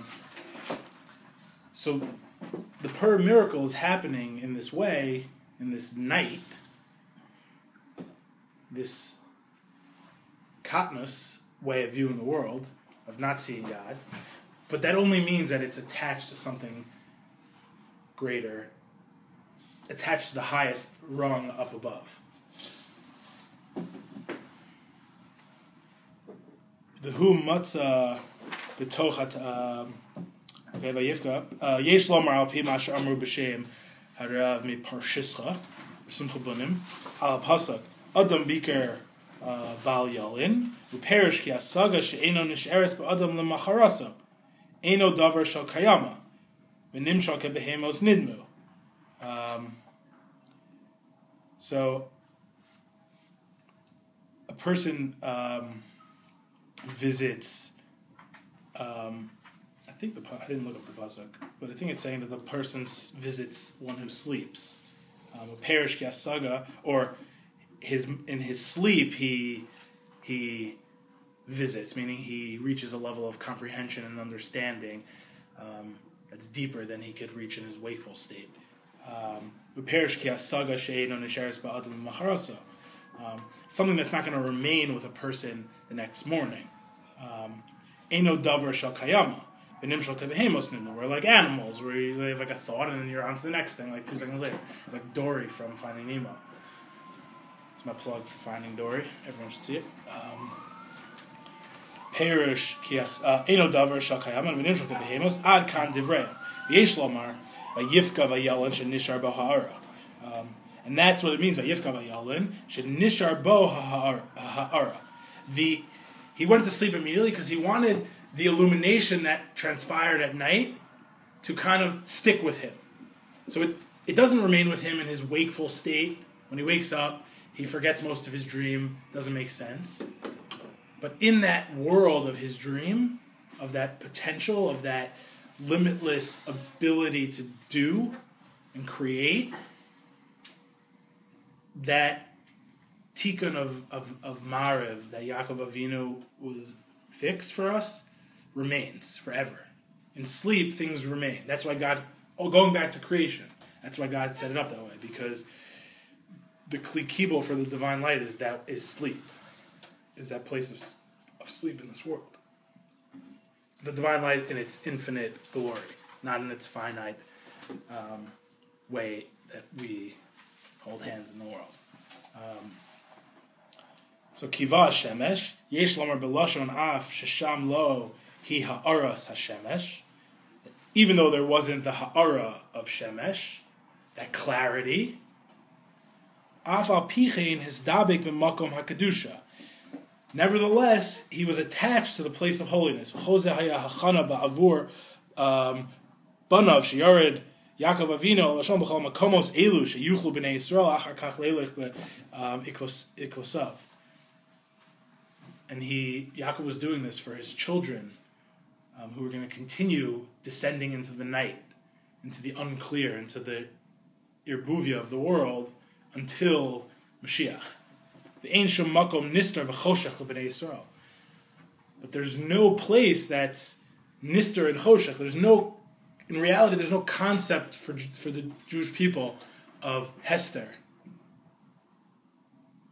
So the Purim miracle is happening in this way, in this night, this katnus way of viewing the world, of not seeing God, but that only means that it's attached to something greater, it's attached to the highest rung up above. V'hu matzah b'tochat vayivka yesh lomar al pi ma she'amru b'shem harav mi parshischa b'simcha bunim al pasuk adam biker bal yalin u'perish ki asaga she'eno nisheres b'adam lemacharasa eno davar shal kayama v'nimshal kebehemos nidmu. So a person visits. I think I didn't look up the pasuk, but I think it's saying that the person visits one who sleeps. A perish kiasaga, or in his sleep he visits, meaning he reaches a level of comprehension and understanding that's deeper than he could reach in his wakeful state. Something that's not going to remain with a person the next morning. Eino davar shal kayama. We're like animals, where you have like a thought and then you're on to the next thing like 2 seconds later. Like Dory from Finding Nemo. It's my plug for Finding Dory. Everyone should see it. Perish kias eno davar shal kayama v'nimshal kebehemos ad kan divrei yesh lomar vayifka vayalan shenishar bo ha'ara. And that's what it means vayifka vayalan shenishar bo ha'ara. He went to sleep immediately because he wanted the illumination that transpired at night to kind of stick with him. So it doesn't remain with him in his wakeful state. When he wakes up, he forgets most of his dream, doesn't make sense. But in that world of his dream, of that potential, of that limitless ability to do and create, that tikkun of Maariv that Yaakov Avinu was fixed for us remains forever. In sleep, things remain. That's why God, going back to creation, that's why God set it up that way, because the Kli Kibul for the divine light is sleep, is that place of sleep in this world. The divine light in its infinite glory, not in its finite way that we hold hands in the world. So kiva shemesh yesh lomer belashon af shesham lo hi ha'aras hashemesh. Even though there wasn't the ha'ara of shemesh, that clarity, af al pichein hisdabek b'makom hakadusha. Nevertheless, he was attached to the place of holiness. V'chozeh haya hachana ba'avur banav sheyared Yaakov Avinu l'sham b'chol makomos elu sheyuchlu b'nei Yisrael achar kach leilech be'ikvosav. And Yaakov was doing this for his children, who were going to continue descending into the night, into the unclear, into the irbuvia of the world, until Mashiach. The Ein Shom Makom Nistar v'choshech l'bnei Yisrael. But there's no place that's Nistar and Choshech. In reality, there's no concept for the Jewish people of Hester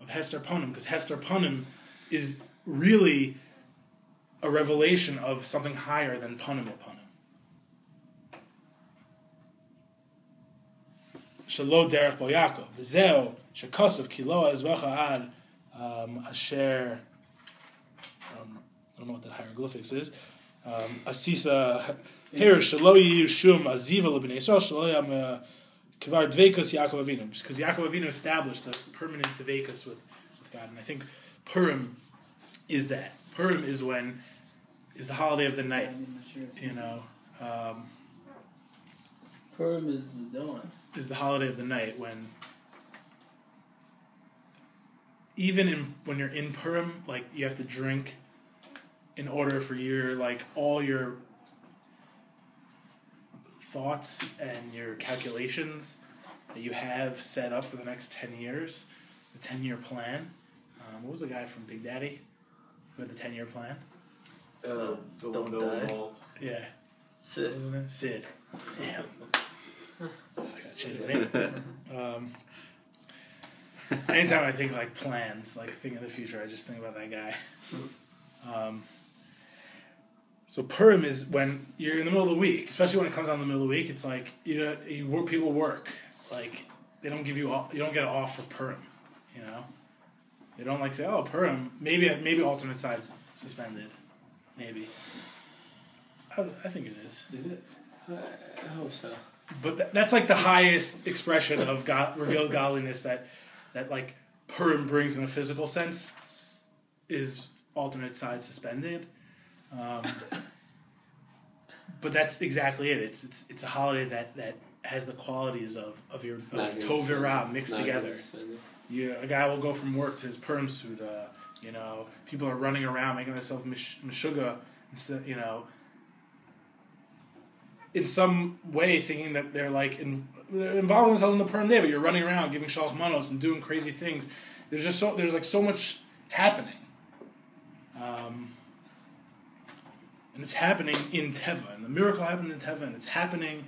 Panim, because Hester Panim is really a revelation of something higher than Panim Panim. Shelo derech bo Yaakov v'zeo shekosov ki lo azvecha ad asher. I don't know what that hieroglyphics is. Asisa here shelo yiyu shum aziva lebnei Yisrael shelo yam kivar dveikus Yaakov Avinu, because Yaakov Avinu established a permanent dveikus with God, and I think Purim is that. Purim is the holiday of the night. You know,
Purim is the dawn.
Is the holiday of the night when, even when you're in Purim, like you have to drink in order for all your thoughts and your calculations that you have set up for the next 10 years, the 10-year plan. What was the guy from Big Daddy who had the 10-year plan?
Don't know.
Yeah.
Sid.
Wasn't it? Sid. Damn. I gotta change my name. Anytime I think like plans, like think of the future, I just think about that guy. So Purim is when you're in the middle of the week, especially when it comes out in the middle of the week. It's like people work, like they don't give you you don't get off for Purim, you know. They don't like say, oh, Purim, maybe alternate sides suspended, maybe. I think it is.
Is it? I hope so.
But that's like the highest expression of revealed godliness that like Purim brings in a physical sense is alternate sides suspended. But that's exactly it. It's a holiday that has the qualities of Tov V'Ra mixed together. A guy will go from work to his Purim suit. People are running around making themselves meshuga instead. In some way, thinking that they're like involving themselves in the Purim day, but you're running around giving shalach manos and doing crazy things. There's so much happening. And it's happening in Teva, and the miracle happened in Teva, and it's happening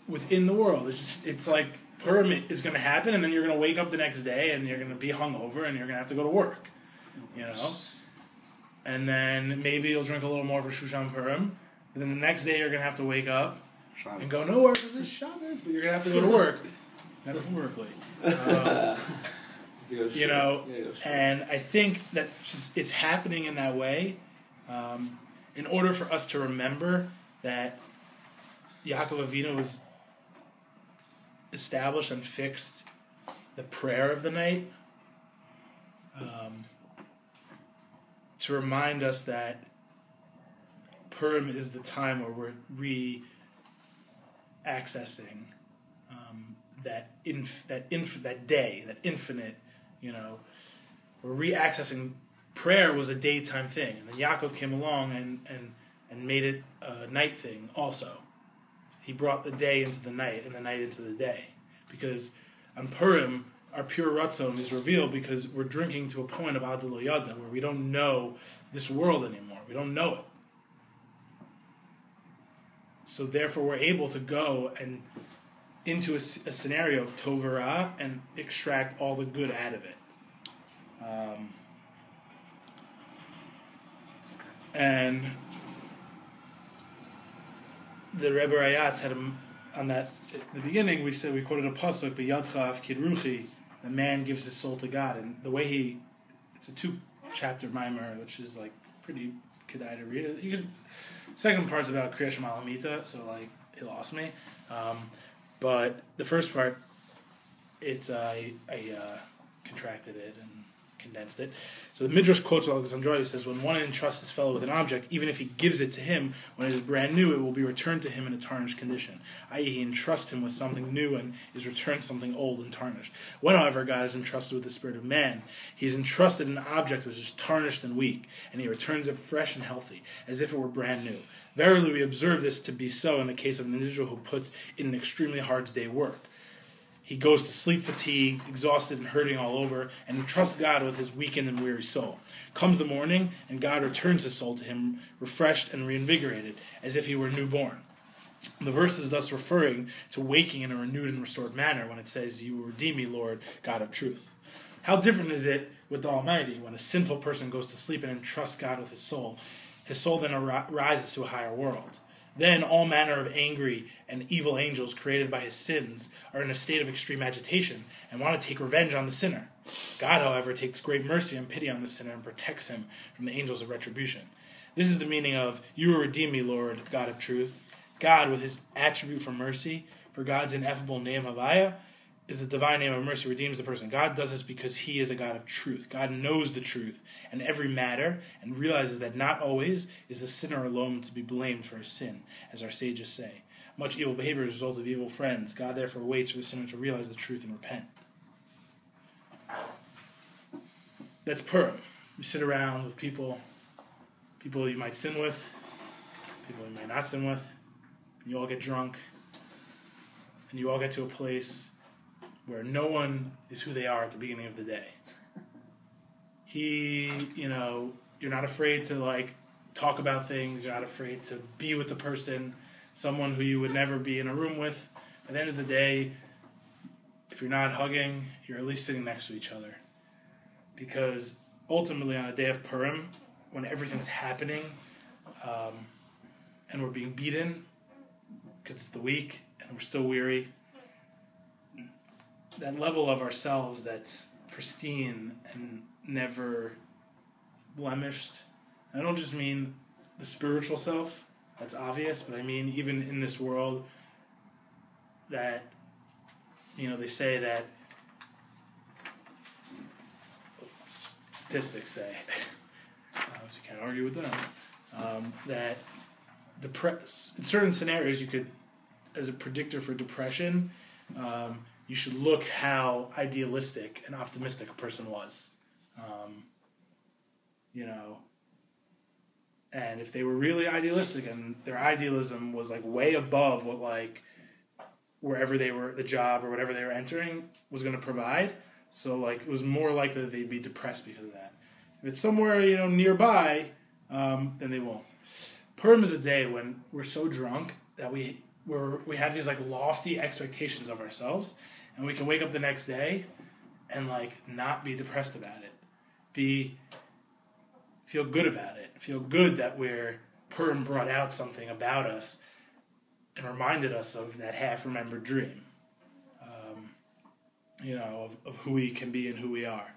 within the world. It's like Purim is going to happen, and then you're going to wake up the next day, and you're going to be hungover, and you're going to have to go to work, And then maybe you'll drink a little more for Shushan Purim, but then the next day you're going to have to wake up and go nowhere because it's Shabbos, but you're going to have to go to work, metaphorically. And I think that it's happening in that way. In order for us to remember that Yaakov Avinu was established and fixed the prayer of the night, to remind us that Purim is the time where we're re-accessing that day, that infinite, we're re-accessing. Prayer was a daytime thing, and then Yaakov came along and made it a night thing also. He brought the day into the night and the night into the day. Because on Purim, our pure Ratzon is revealed because we're drinking to a point of Adil Yada, where we don't know this world anymore. We don't know it. So therefore we're able to go and into a scenario of Tov V'Ra and extract all the good out of it. And the Rebbe Rayatz had on that at the beginning. We quoted a pasuk, "B'yadcha avkid ruchi," the man gives his soul to God, and the way it's a 2-chapter mimer, which is like pretty kedai to read it. Second part's about Kriya Shema Lamita, so like it lost me, but the first part, I contracted it and condensed it. So the Midrash quotes Alexandria, says, when one entrusts his fellow with an object, even if he gives it to him, when it is brand new, it will be returned to him in a tarnished condition. I.e., he entrusts him with something new and is returned something old and tarnished. When, however, God is entrusted with the spirit of man, he is entrusted an object which is tarnished and weak, and he returns it fresh and healthy, as if it were brand new. Verily, we observe this to be so in the case of an individual who puts in an extremely hard day's work. He goes to sleep fatigued, exhausted, and hurting all over, and entrusts God with his weakened and weary soul. Comes the morning, and God returns his soul to him, refreshed and reinvigorated, as if he were newborn. The verse is thus referring to waking in a renewed and restored manner when it says, "You will redeem me, Lord, God of truth." How different is it with the Almighty when a sinful person goes to sleep and entrusts God with his soul? His soul then rises to a higher world. Then all manner of angry and evil angels created by his sins are in a state of extreme agitation and want to take revenge on the sinner. God, however, takes great mercy and pity on the sinner and protects him from the angels of retribution. This is the meaning of, "You will redeem me, Lord, God of truth." God, with his attribute for mercy, for God's ineffable name Havaya, is the divine name of mercy, redeems the person. God does this because he is a God of truth. God knows the truth and every matter and realizes that not always is the sinner alone to be blamed for his sin, as our sages say. Much evil behavior is a result of evil friends. God therefore waits for the sinner to realize the truth and repent. That's Purim. You sit around with people you might sin with, people you might not sin with. You all get drunk, and you all get to a place where no one is who they are at the beginning of the day. You're not afraid to talk about things. You're not afraid to be with the person, someone who you would never be in a room with. At the end of the day, if you're not hugging, you're at least sitting next to each other. Because ultimately on a day of Purim, when everything's happening, and we're being beaten, because it's the week and we're still weary, that level of ourselves that's pristine and never blemished. I don't just mean the spiritual self, that's obvious, but I mean even in this world that, they say that, statistics say, so you can't argue with them, that in certain scenarios you could, as a predictor for depression, you should look how idealistic and optimistic a person was. And if they were really idealistic and their idealism was way above what wherever they were, the job or whatever they were entering was going to provide, so it was more likely that they'd be depressed because of that. If it's somewhere nearby, then they won't. Purim is a day when we're so drunk that we have these lofty expectations of ourselves, and we can wake up the next day and not be depressed about it. Feel good about it. Feel good that Purim brought out something about us and reminded us of that half-remembered dream. Of who we can be and who we are.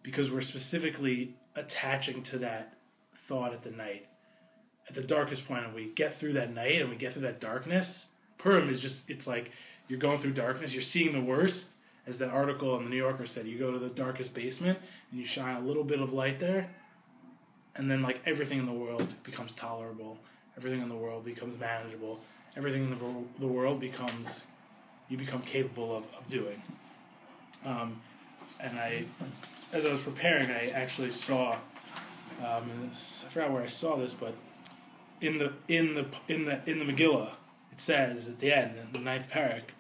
Because we're specifically attaching to that thought at the night. At the darkest point, and we get through that night and we get through that darkness. Purim is just, it's you're going through darkness, you're seeing the worst. As that article in the New Yorker said, you go to the darkest basement and you shine a little bit of light there, and then everything in the world becomes tolerable. Everything in the world becomes manageable. Everything in the world you become capable of doing. And as I was preparing, I actually saw, I forgot where I saw this, but in the Megillah, it says at the end, in the 9th parak,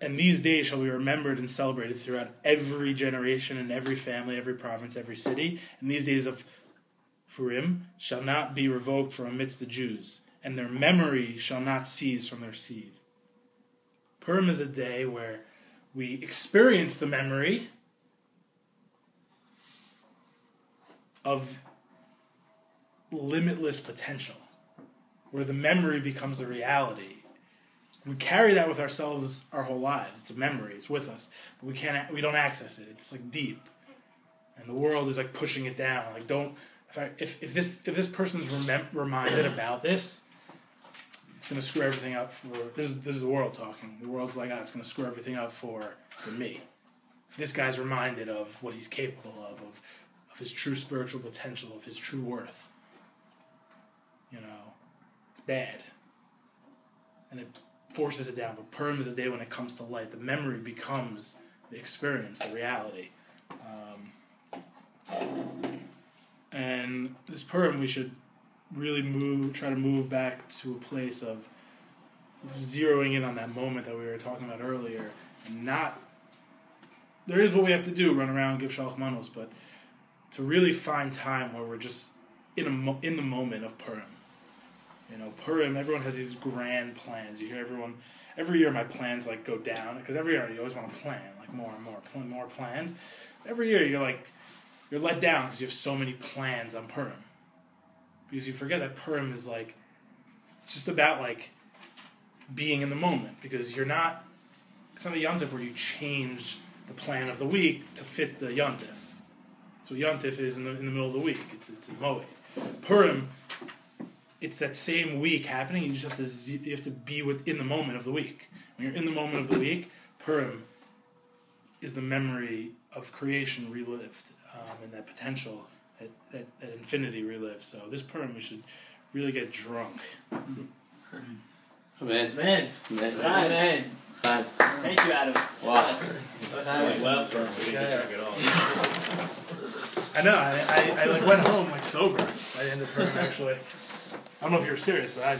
and these days shall be remembered and celebrated throughout every generation and every family, every province, every city. And these days of Purim shall not be revoked from amidst the Jews, and their memory shall not cease from their seed. Purim is a day where we experience the memory of limitless potential, where the memory becomes a reality. We carry that with ourselves our whole lives. It's a memory. It's with us, but we don't access it. It's deep, and the world is pushing it down. If this person's reminded about this, it's going to screw everything up for... This is the world talking. The world's it's going to screw everything up for me. If this guy's reminded of what he's capable of his true spiritual potential, of his true worth, it's bad. And it forces it down. But Purim is a day when it comes to light. The memory becomes the experience, the reality. And this Purim, we should really try to move back to a place of zeroing in on that moment that we were talking about earlier, and there is what we have to do, run around, give shalach manos, but to really find time where we're just in the moment of Purim. Purim, everyone has these grand plans. You hear everyone, every year my plans go down, because every year you always want to plan, more and more plans. Every year you're let down because you have so many plans on Purim. Because you forget that Purim is it's just about being in the moment, because it's not a yontif where you change the plan of the week to fit the yontif. So yontif is in the middle of the week. It's a moed. Purim it's that same week happening. You just have to you have to be within the moment of the week. When you're in the moment of the week, Purim is the memory of creation relived, and that potential, that infinity relived. So this Purim, we should really get drunk.
Amen.
Man.
Amen.
Thank you, Adam.
Wow.
Well, we didn't get drunk at all.
I know. I like went home like sober by the end of Purim. Actually, I don't know if you were serious, but I